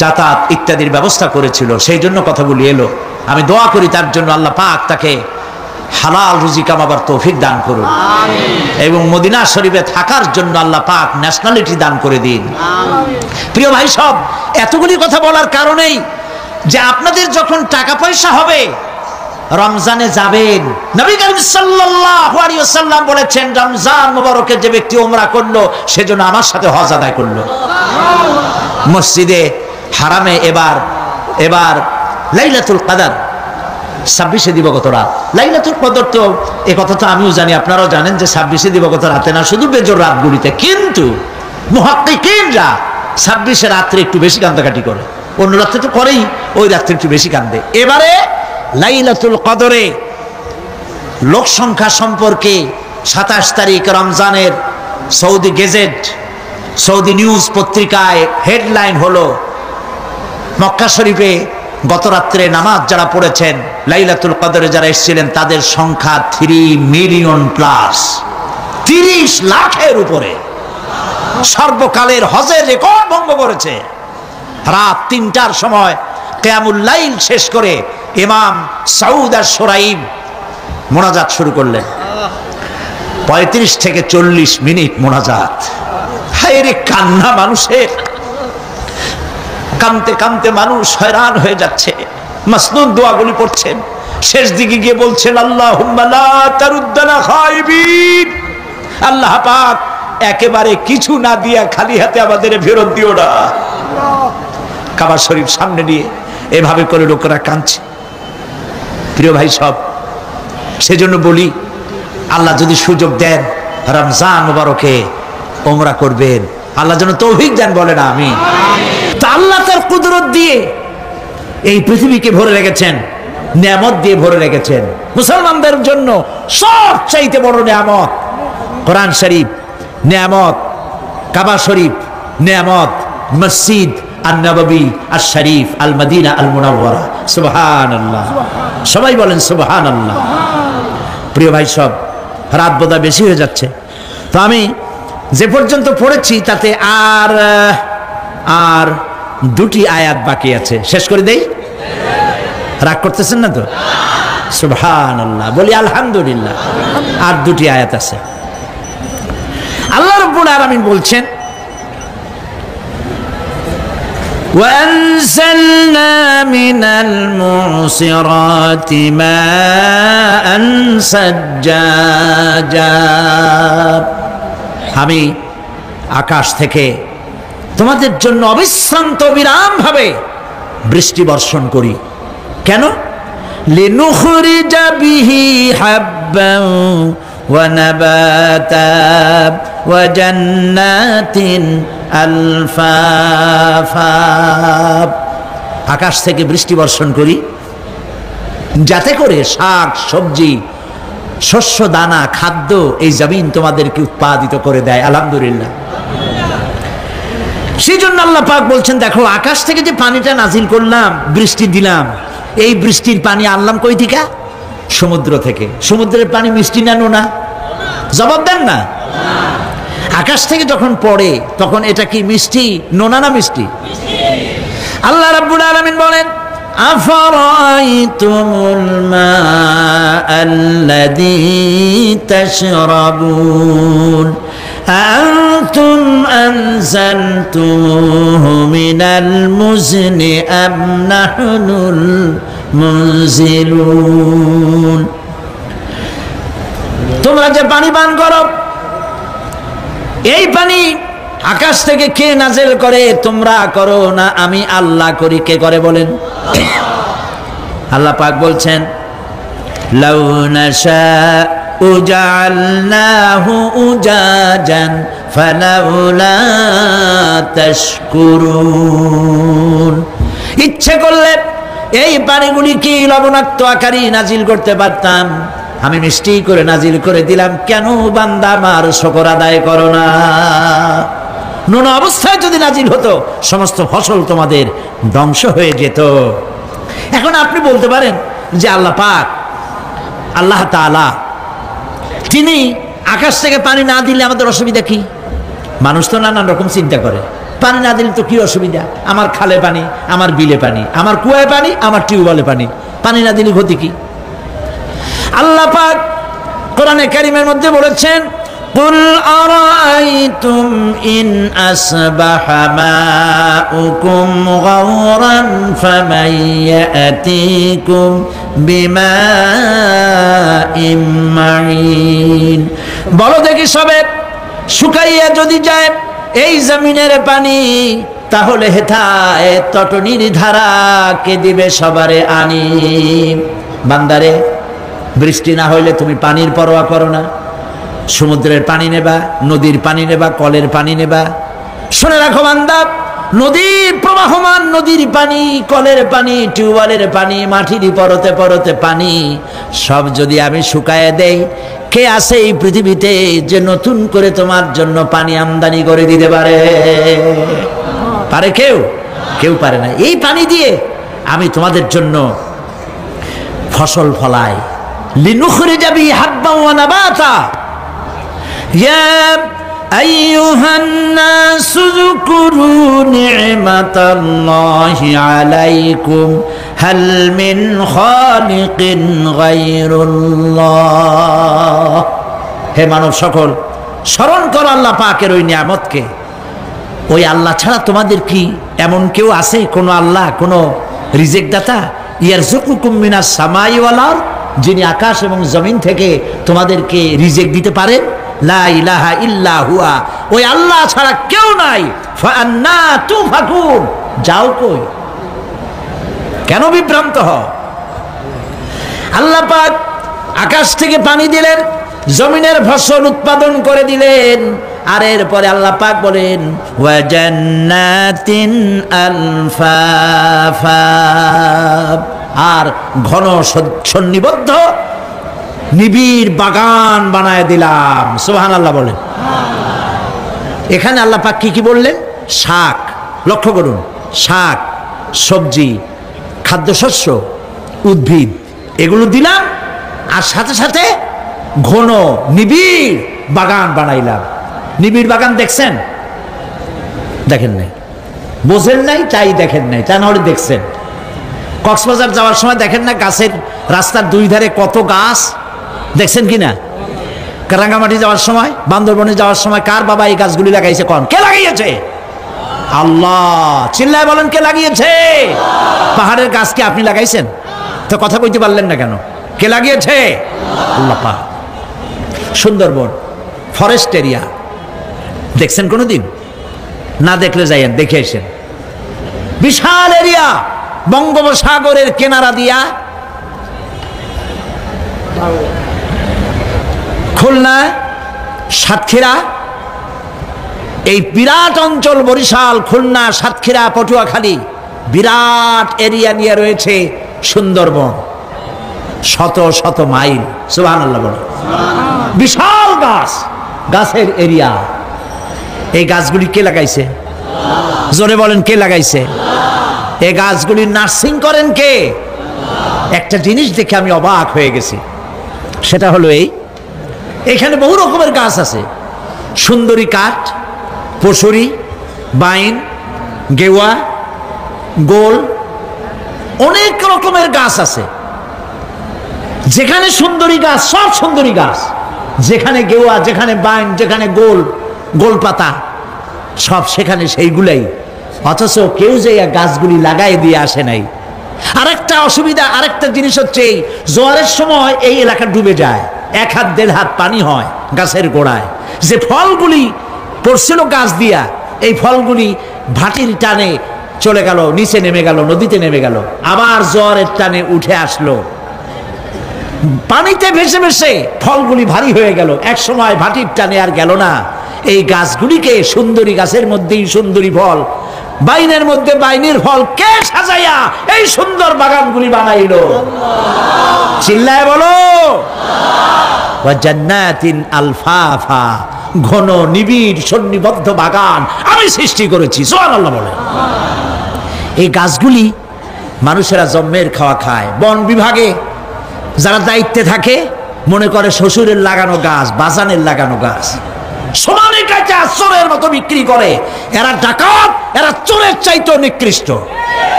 [SPEAKER 1] যাতায়াত ইত্যাদির ব্যবস্থা করেছিল, সেই জন্য কথাগুলি এলো। আমি দোয়া করি তার জন্য আল্লাহ পাক তাকে হালাল রুজি কামাবার তৌফিক দান করুন এবং মদিনা শরীফে থাকার জন্য আল্লাহ পাক ন্যাশনালিটি দান করে দিন। প্রিয় ভাই সব, এতগুলি কথা বলার কারণেই যে আপনাদের যখন টাকা পয়সা হবে রমজানে যাবেন। নবী করিম সাল্লাল্লাহু আলাইহি ওয়াসাল্লাম বলেছেন রমজান মুবারকে যে ব্যক্তি উমরা করলো সেজন্য আমার সাথে হজ আদায় করলো। মসজিদে হারামে এবার লাইলাতুল কদর 26 দিবগত রাত। লাইলাতুল কদর তো এ কথা তো আমিও জানি, আপনারাও জানেন যে 26 দিবগত রাতে না, শুধু বেজোর রাতগুলিতে। কিন্তু মুহাক্কিকিনরা 26 রাত্রে একটু বেশি কান্দাকাটি করে, অন্য রাত্রে তো করেই, ওই রাত্রে একটু বেশি কান্দে। এবারে লাইলাতুল কদরে লোক সংখ্যা সম্পর্কে 27 তারিখ রমজানের সৌদি গেজেট, সৌদি নিউজ পত্রিকায় হেডলাইন হলো মক্কা শরীফে গত রাত্রে নামাজ যারা পড়েছেন, লাইলাতুল কদরে যারা এসেছিলেন তাদের সংখ্যা 3 মিলিয়ন প্লাস, 30 লাখের উপরে। সর্বকালের হজের রেকর্ড ভঙ্গ করেছে। রাত 3টার সময় কিয়ামুল লাইল শেষ করে ইমাম সাউদ আশ-শুরাইব মোনাজাত শুরু করলেন। 35 থেকে 40 মিনিট মোনাজাত। হায় রে কান্না মানুষের, কাঁদতে কাঁদতে মানুষ হয়রান হয়ে যাচ্ছে। মাসনুদ দোয়াগুলি পড়ছেন, শেষ দিকে গিয়ে বলছেন আল্লাহুম্মা লা তারুদ্দানা খাইবিন, আল্লাহ পাক একেবারে কিছু না দিয়া খালি হাতে আমাদের ফেরত দিও না। কাবা শরীফ সামনে নিয়ে এভাবে করে লোকেরা কাঁদছে। প্রিয় ভাই সব, সেজন্য বলি আল্লাহ যদি সুযোগ দেন রমজান মুবারকে উমরা করবেন, আল্লাহ যেন তৌফিক দেন, বলেন আমিন। তা আল্লাহ তার কুদরত দিয়ে এই পৃথিবীকে ভরে রেখেছেন, নিয়ামত দিয়ে ভরে রেখেছেন। মুসলমানদের জন্য সবচাইতে বড় নিয়ামত কোরআন শরীফ নিয়ামত, কাবা শরীফ নিয়ামত, মসজিদ আন-নববী আশ-শরীফ আল মদিনা আল মুনাওয়ারা। সুবহানাল্লাহ, সবাই বলেন সুবহানাল্লাহ। প্রিয় ভাই সব, রাত বোধহয় বেশি হয়ে যাচ্ছে, তো আমি যে পর্যন্ত পড়েছি তাতে আর 2টি আয়াত বাকি আছে, শেষ করে দেই। রাগ করতেছেন না তো? সুবহানাল্লাহ, বলি আলহামদুলিল্লাহ। আর 2টি আয়াত আছে। আল্লাহ রাব্বুল আলামিন বলছেন وأنزلنا من المعصرات ماء ثجاجا, আমি আকাশ থেকে তোমাদের জন্য অবিশ্রান্ত বিরাম ভাবে বৃষ্টি বর্ষণ করি। কেন? লিনুখরিজা বিহি হাব্বান ওয়া নাবাতা ওয়া জান্নাতিন আলফাফা। আকাশ থেকে বৃষ্টি বর্ষণ করি যাতে করে শাক সবজি শস্য দানা খাদ্য এই জমিন তোমাদেরকে উৎপাদিত করে দেয়। আলহামদুলিল্লাহ। সেই জন্য আল্লাহ পাক বলছেন দেখো আকাশ থেকে যে পানিটা নাজিল করলাম, বৃষ্টি দিলাম, এই বৃষ্টির পানি আনলাম কই থেকে? সমুদ্র থেকে। সমুদ্রের পানি মিষ্টি না নোনা? জবাব দেন না। আকাশ থেকে যখন পড়ে তখন এটা কি মিষ্টি, নোনা না মিষ্টি? আল্লাহ রাব্বুল আলামিন বলেন আফারাইতুমুল মাআল্লাযী তাশরাবুন আনতুম আনজালতুমুহু মিনাল মুজনি আম নাহনুল মুনজিলুন। তোমরা যে পানি পান করো এই পানি আকাশ থেকে কে নাজেল করে? তোমরা করো না, আমি আল্লাহ করি। কে করে বলেন? আল্লাহ পাক বলছেন, লাউ নাশাউ জাআলনাহু উজাজান ফালাউলা তাশকুরুন। ইচ্ছে করলে এই পানিগুলি কি লবণাক্ত আকারে নাজিল করতে পারতাম, আমি মিষ্টি করে নাজিল করে দিলাম। কেন বান্দা আমার শুকর আদায় করো না? নুন অবস্থায় যদি নাজিল হতো, সমস্ত ফসল তোমাদের ধ্বংস হয়ে যেত। এখন আপনি বলতে পারেন যে আল্লাহ পাক, আল্লাহ তাআলা তিনি আকাশ থেকে পানি না দিলে আমাদের অসুবিধা কি? মানুষ তো নানান রকম চিন্তা করে, পানি না দিলে তো কি অসুবিধা? আমার খালে পানি, আমার বিলে পানি, আমার কুয়ায় পানি, আমার টিউবওয়েলে পানি, পানি না দিলে ক্ষতি কি? আল্লাহ পাক কোরআনে কারীমের মধ্যে বলেছেন, কুল আরাআইতুম ইন আসবাহা মাউকুম গাওরান ফামান ইয়াতিকুম বিমাইম মাইন। বলো দেখি সবে, শুকাইয়া যদি যায় এই জমিনের পানি, তাহলে হেথায় তটনির ধারা কে দিবে সবারে আনি। বান্দারে, বৃষ্টি না হইলে তুমি পানির পরোয়া করো না। সমুদ্রের পানি নেবা, নদীর পানি নেবা, কলের পানি নেবা। শুনে রাখো বান্দা, নদীর প্রবাহমান নদীর পানি, কলের পানি, টিউবওয়েলের পানি, মাটির পরতে পরতে পানি, সব যদি আমি শুকায় দেই, কে আছে এই পৃথিবীতে যে নতুন করে তোমার জন্য পানি আমদানি করে দিতে পারে? পারে কেউ? কেউ পারে না। এই পানি দিয়ে আমি তোমাদের জন্য ফসল ফলাই। লিনুখরিজা বিহি হাব্বান ওয়া নাবাতা। ইয়া আইয়ুহান নাসু যকুরু নি'মাতাল্লাহি আলাইকুম হাল মিন খালিকিন গায়রুল্লাহ। হে মানব সকল, স্মরণ করো আল্লাহ পাকের ওই নিয়ামতকে। ওই আল্লাহ ছাড়া তোমাদের কি এমন কেউ আছে? কোন আল্লাহ, কোন রিজিক দাতা? ইয়ারযুকুকুম মিনাস সামাই ওয়াল আরদ, যিনি আকাশ এবং জমিন থেকে তোমাদেরকে রিজিক দিতে পারেন। লা ইলাহা ইল্লা হুয়া, ওই আল্লাহ ছাড়া কেউ নাই। ফাআন্না তুফাকুন, যাও কই? কেন বিভ্রান্ত হও? আল্লাহ পাক আকাশ থেকে পানি দিলেন, জমিনের ফসল উৎপাদন করে দিলেন। আর এরপরে আল্লাহ পাক বলেন, ওয়া জান্নাতিন আলফাফা, আর ঘন সন্নিবদ্ধ নিবিড় বাগান বানায় দিলাম। সুবহানাল্লাহ বলেন। এখানে আল্লাহ পাক কি কি বললেন? শাক, লক্ষ্য করুন, শাক, সবজি, খাদ্যশস্য, উদ্ভিদ, এগুলো দিলাম। আর সাথে সাথে ঘন নিবিড় বাগান বানাইলাম। নিবিড় বাগান দেখছেন? দেখেন নাই, বোঝেন নাই, তাই দেখেন নাই, তা নাহলে দেখছেন। কক্সবাজার যাওয়ার সময় দেখেন না, গাছের রাস্তার দুই ধারে কত গাছ, দেখছেন কিনা? রাঙ্গামাটি যাওয়ার সময়, বান্দরবনে যাওয়ার সময়, কার বাবা এই গাছগুলি লাগাইছে? কোন? কে লাগিয়েছে? আল্লাহ। চিল্লায় বলেন, কে লাগিয়েছে? পাহাড়ের গাছ কি আপনি লাগাইছেন? তো কথা কইতে পারলেন না কেন? কে লাগিয়েছে? আল্লাহ পাক। সুন্দরবন ফরেস্ট এরিয়া দেখছেন কোনোদিন? না দেখলে যাইয়েন, দেখে আসেন। বিশাল এরিয়া, বঙ্গোপসাগরের কিনারা দিয়া খুলনা, সাতক্ষীরা, এই বিরাট অঞ্চল, বরিশাল, খুলনা, সাতক্ষীরা, পটুয়াখালী, বিরাট এরিয়া নিয়ে রয়েছে সুন্দরবন। শত শত মাইল। সুবহানাল্লাহ বলে। বিশাল গাছ, গাছের এরিয়া। এই গাছগুলি কে লাগাইছে? জোরে বলেন, কে লাগাইছে? এই গাছগুলি নার্সিং করেন কে? একটা জিনিস দেখে আমি অবাক হয়ে গেছি, সেটা হলো এখানে বহু রকমের গাছ আছে। সুন্দরী কাঠ, পশুরি, বাইন, গেওয়া, গোল, অনেক রকমের গাছ আছে। যেখানে সুন্দরী গাছ, সব সুন্দরী গাছ। যেখানে গেওয়া, যেখানে বাইন, যেখানে গোল, গোলপাতা, সব সেখানে সেইগুলাই। অথচ কেউ যে গাছগুলি লাগাই দিয়ে আসে নাই। আরেকটা অসুবিধা, আরেকটা জিনিস হচ্ছে, জোয়ারের সময় এই এলাকা ডুবে যায়, 1 হাত 1.5 হাত পানি হয় গাছের গোড়ায়। যে ফলগুলি পড়ছিল গাছ দিয়া, এই ফলগুলি ভাটির টানে চলে গেল, নিচে নেমে গেল, নদীতে নেমে গেল, আবার জ্বরের টানে উঠে আসলো, পানিতে ভেসে ভেসে ফলগুলি ভারী হয়ে গেল। এক সময় ভাটির টানে আর গেল না, এই গাছগুলিকে সুন্দরী গাছের মধ্যেই সুন্দরী ফল, বাইনের মধ্যে বাইনের ফল কে সাজাইয়া এই সুন্দর বাগানগুলি বানাইলো? চিল্লায় বলো। ওয়া জান্নাতিন আলফাফা, ঘন নিবিড় সন্নিবদ্ধ বাগান আমি সৃষ্টি করেছি। সুবহানাল্লাহ বলে। এই গাছগুলি মানুষেরা জন্মের খাওয়া খায়। বন বিভাগে যারা দায়িত্বে থাকে মনে করে শ্বশুরের লাগানো গাছ, বাজানের লাগানো গাছ, সমানে কাঁচা চোরের মতো বিক্রি করে। এরা ডাকাত, এরা চোরের চাইতেও নিকৃষ্ট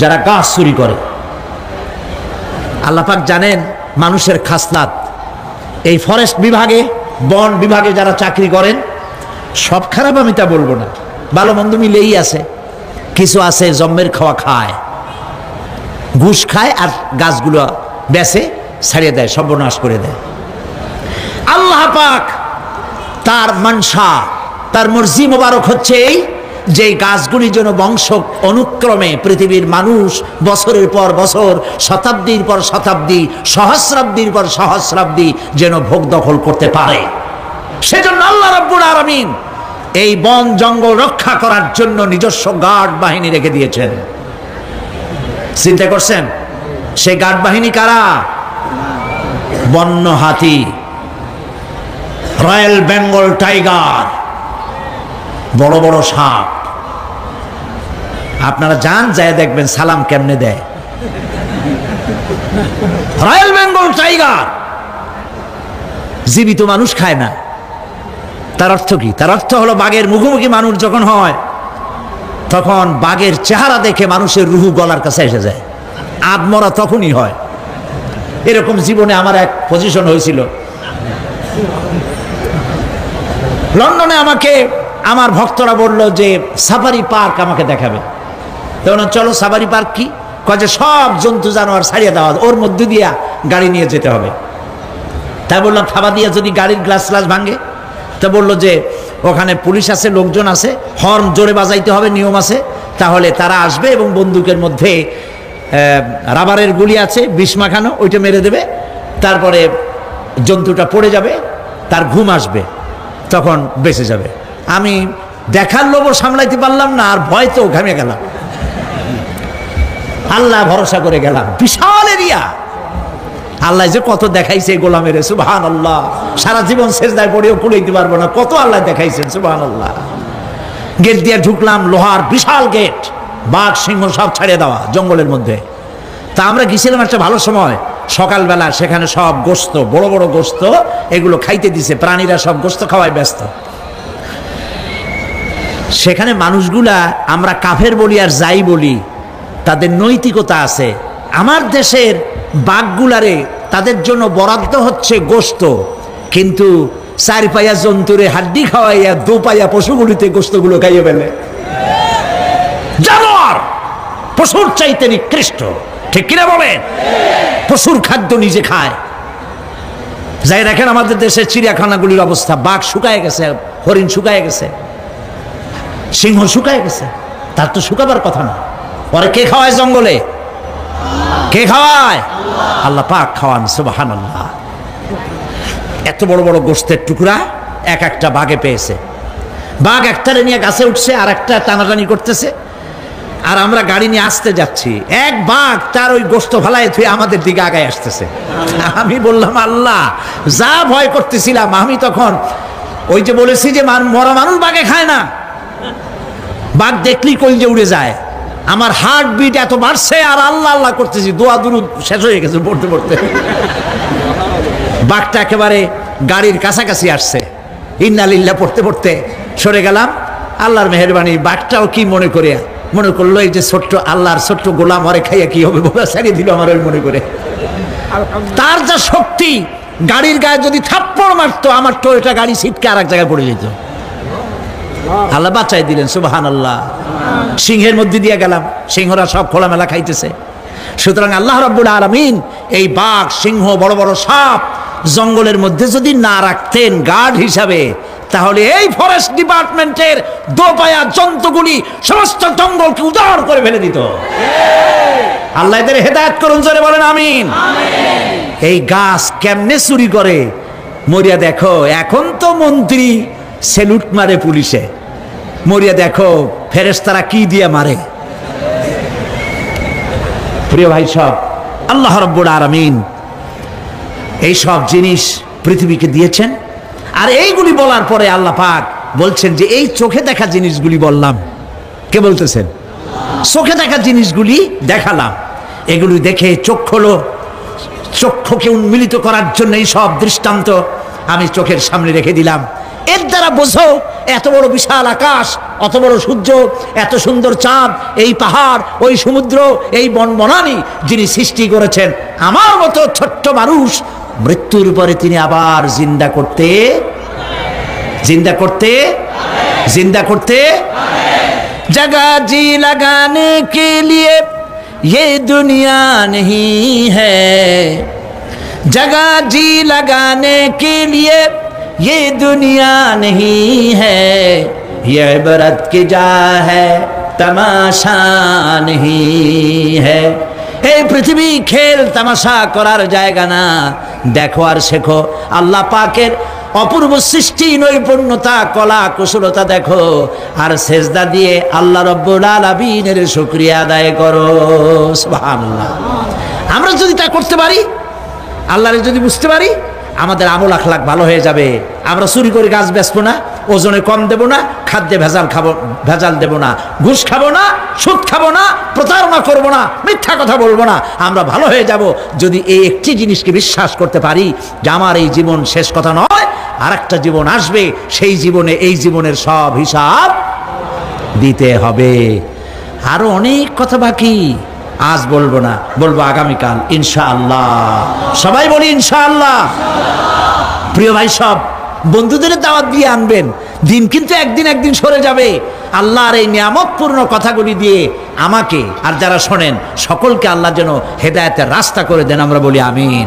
[SPEAKER 1] যারা গাছ চুরি করে। আল্লাহ পাক জানেন মানুষের খাসলাত। এই ফরেস্ট বিভাগে, বন বিভাগে যারা চাকরি করেন সব খারাপ আমি তা বলবো না, ভালো মন্দ মিলেই আছে। কিছু আছে জন্মের খাওয়া খায়, ঘুষ খায় আর গাছগুলো বেচে ছাড়িয়ে দেয়, সর্বনাশ করে দেয়। আল্লাহ পাক তার মানসা, তার মর্জি মোবারক হচ্ছে এই যে গাছগুলি যেন বংশ অনুক্রমে পৃথিবীর মানুষ বছরের পর বছর, শতাব্দীর পর শতাব্দী, সহস্রাব্দীর পর সহস্রাব্দী যেন ভোগ দখল করতে পারে। সেজন্য আল্লাহ রাব্বুল আলামিন এই বন জঙ্গল রক্ষা করার জন্য নিজস্ব গার্ড বাহিনী রেখে দিয়েছেন। চিন্তা করছেন সেই গার্ড বাহিনী কারা? বন্য হাতি, রয়্যাল বেঙ্গল টাইগার, বড় বড় সাপ। আপনারা যান, যায় দেখবেন সালাম কেমনে দেয়। রয়্যাল বেঙ্গল টাইগার জীবিত মানুষ খায় না। তার অর্থ কি? তার অর্থ হলো বাঘের মুখোমুখি মানুষ যখন হয় তখন বাঘের চেহারা দেখে মানুষের রুহু গলার কাছে এসে যায়। আদমরা তখনই হয়। এরকম জীবনে আমার এক পজিশন হয়েছিল। লন্ডনে আমাকে আমার ভক্তরা বলল যে সাফারি পার্ক আমাকে দেখাবে। তখন চলো সাফারি পার্ক কি? কয়ে সব জন্তু জানোয়ার ছাড়িয়ে দেওয়া, ওর মধ্যে দিয়া গাড়ি নিয়ে যেতে হবে। তাই বললাম থাবা দিয়া যদি গাড়ির গ্লাস গ্লাস ভাঙে? তা বললো যে ওখানে পুলিশ আছে, লোকজন আছে, হর্ন জোরে বাজাইতে হবে, নিয়ম আছে, তাহলে তারা আসবে এবং বন্দুকের মধ্যে রাবারের গুলি আছে, বিষ মাখানো, ওইটা মেরে দেবে, তারপরে জন্তুটা পড়ে যাবে, তার ঘুম আসবে, তখন বেঁচে যাবে। আমি দেখার লোভও সামলাইতে পারলাম না, আর ভয় তো ঘামে গেলাম। আল্লাহ ভরসা করে গেলাম। বিশাল এরিয়া, আল্লাহ যে কত দেখাইছে গোলামের, সুবহানাল্লাহ। সারা জীবন সেজদায় পড়েও কুলাইতে পারবো না, কত আল্লাহ দেখাইছেন, সুবহানাল্লাহ। গেট দিয়ে ঢুকলাম, লোহার বিশাল গেট, বাঘ সিংহ সব ছাড়িয়ে দেওয়া জঙ্গলের মধ্যে। তা আমরা গেছিলাম একটা ভালো সময়, সকালবেলা। সেখানে সব গোস্ত, বড় বড় গোস্ত, এগুলো খাইতে দিছে, প্রাণীরা সব গোস্ত খাওয়ায় ব্যস্ত। সেখানে মানুষগুলা, আমরা কাফের বলি আর যাই বলি, তাদের নৈতিকতা আছে। আমার দেশের বাঘগুলারে তাদের জন্য বরাদ্দ হচ্ছে গোস্ত, কিন্তু চার পায়া জন্তুরে হাড্ডি খাওয়াইয়া দু পায়া পশুগুলিতে গোস্তগুলো খাইয়ে ফেলে। জানোয়ার পশুর চাইতে নিকৃষ্ট, ঠিক কিনা বলেন? পশুর খাদ্য নিজে খায়। যাই দেখেন আমাদের দেশের চিড়িয়াখানাগুলির অবস্থা, বাঘ শুকায় গেছে, হরিণ শুকায় গেছে, সিংহ শুকায় গেছে। তার তো শুকাবার কথা না। পরে কে খাওয়ায় জঙ্গলে? কে খাওয়ায়? আল্লাহ পাক খাওয়ান, সুবহানাল্লাহ। এত বড় বড় গোস্তের টুকরা এক একটা বাঘে পেয়েছে। বাঘ একটারে নিয়ে গাছে উঠছে, আর একটা টানাটানি করতেছে, আর আমরা গাড়ি নিয়ে আসতে যাচ্ছি। এক বাঘ তার ওই গোস্ত ফালায় থুয়ে আমাদের দিকে আগায় আসতেছে। আমি বললাম আল্লাহ, যা ভয় করতেছিলাম আমি তখন, ওই যে বলেছি যে মরা মানুষ বাঘে খায় না, বাঘ দেখলি কলজে উড়ে যায়। আমার হার্ট বিট এত বাড়ছে, আর আল্লাহ আল্লাহ করতেছি, দোয়া দুরুদ শেষ হয়ে গেছে পড়তে পড়তে। বাঘটা একেবারে গাড়ির কাছাকাছি আসছে, ইন্না লিল্লাহ পড়তে পড়তে সরে গেলাম। আল্লাহর মেহেরবানি, বাঘটাও কি মনে করলো এই যে ছোট্ট আল্লাহর ছোট্ট গোলাম, হরে খাইয়া কি হবে, বোঝা ছাড়িয়ে দিল আমার ওই মনে করে। তার যা শক্তি, গাড়ির গায়ে যদি থাপ্পড় মারতো আমার টয়োটা গাড়ি ছিটকে আর এক জায়গায় পড়ে যেত। আল্লাহ বাঁচাই দিলেন, সুবহানাল্লাহ। সিংহের মধ্যে দিয়ে গেলাম, সিংহরা সব খোলামেলা খাইতেছে। সুতরাং আল্লাহ রাব্বুল আলামিন এই বাঘ, সিংহ, বড় বড় সাপ জঙ্গলের মধ্যে যদি না রাখতেন গার্ড হিসাবে, তাহলে এই ফরেস্ট ডিপার্টমেন্টের দোপায়া জন্তুগুলি সমস্ত জঙ্গলকে উজাড় করে ফেলে দিত। আল্লাহ এদের হেদায়েত করুন, জোরে বলেন আমিন। এই গাছ কেমনে চুরি করে মরিয়া দেখো। এখন তো মন্ত্রী সেলুট মারে পুলিশে, মরিয়া দেখো ফেরেশতারা কি দিয়ে মারে। প্রিয় ভাই সব, আল্লাহ রাব্বুল আলামিন এই সব জিনিস পৃথিবীকে দিয়েছেন। আর এইগুলি বলার পরে আল্লাহ পাক বলছেন যে এই চোখে দেখা জিনিসগুলি বললাম। কে বলতেছেন? চোখে দেখা জিনিসগুলি দেখালাম। এগুলি দেখে চোখ হলো, চক্ষুকে উন্মিলিত করার জন্য এই সব দৃষ্টান্ত আমি চোখের সামনে রেখে দিলাম। এর দ্বারা বোঝো এত বড় বিশাল আকাশ, অত বড় সূর্য, এত সুন্দর চাঁদ, এই পাহাড়, ওই সমুদ্র, এই বনবনানী যিনি সৃষ্টি করেছেন, আমার মতো ছোট্ট মানুষ মৃত্যুর পরে তিনি আবার জিন্দা করতে जगह जी लगाने के लिए ये दुनिया नहीं है, जगह जी लगाने के लिए ये दुनिया नहीं है, ये इबरत की जा है तमाशा नहीं है। এই পৃথিবী খেল তামাশা করার জায়গা না, দেখো আর শেখো আল্লাহ পাকের অপূর্ব সৃষ্টি, নৈপুণ্যতা, কলা কুশলতা দেখো, আর সেজদা দিয়ে আল্লাহ রাব্বুল আলামিনের শুকরিয়া আদায় করো। সুবহানাল্লাহ। আমরা যদি তা করতে পারি, আল্লাহরে যদি বুঝতে পারি, আমাদের আমল আখলাক ভালো হয়ে যাবে। আমরা চুরি করে গাছ বেচবো না, ওজনে কম দেব না, খাদ্যে ভেজাল দেব না, ঘুষ খাবো না, সুদ খাবো না, প্রতারণা করব না, মিথ্যা কথা বলবো না। আমরা ভালো হয়ে যাব যদি এই একটি জিনিসকে বিশ্বাস করতে পারি যে আমার এই জীবন শেষ কথা নয়, আর একটা জীবন আসবে, সেই জীবনে এই জীবনের সব হিসাব দিতে হবে। আরো অনেক কথা বাকি, আজ বলবো না, বলবো আগামীকাল ইনশাআল্লাহ। সবাই বলি ইনশাআল্লাহ। প্রিয় ভাই সব, বন্ধুদের দাওয়াত দিয়ে আনবেন। দিন কিন্তু একদিন সরে যাবে। আল্লাহর এই নিয়ামতপূর্ণ কথাগুলি দিয়ে আমাকে আর যারা শোনেন সকলকে আল্লাহ যেন হেদায়েতের রাস্তা করে দেন, আমরা বলি আমিন।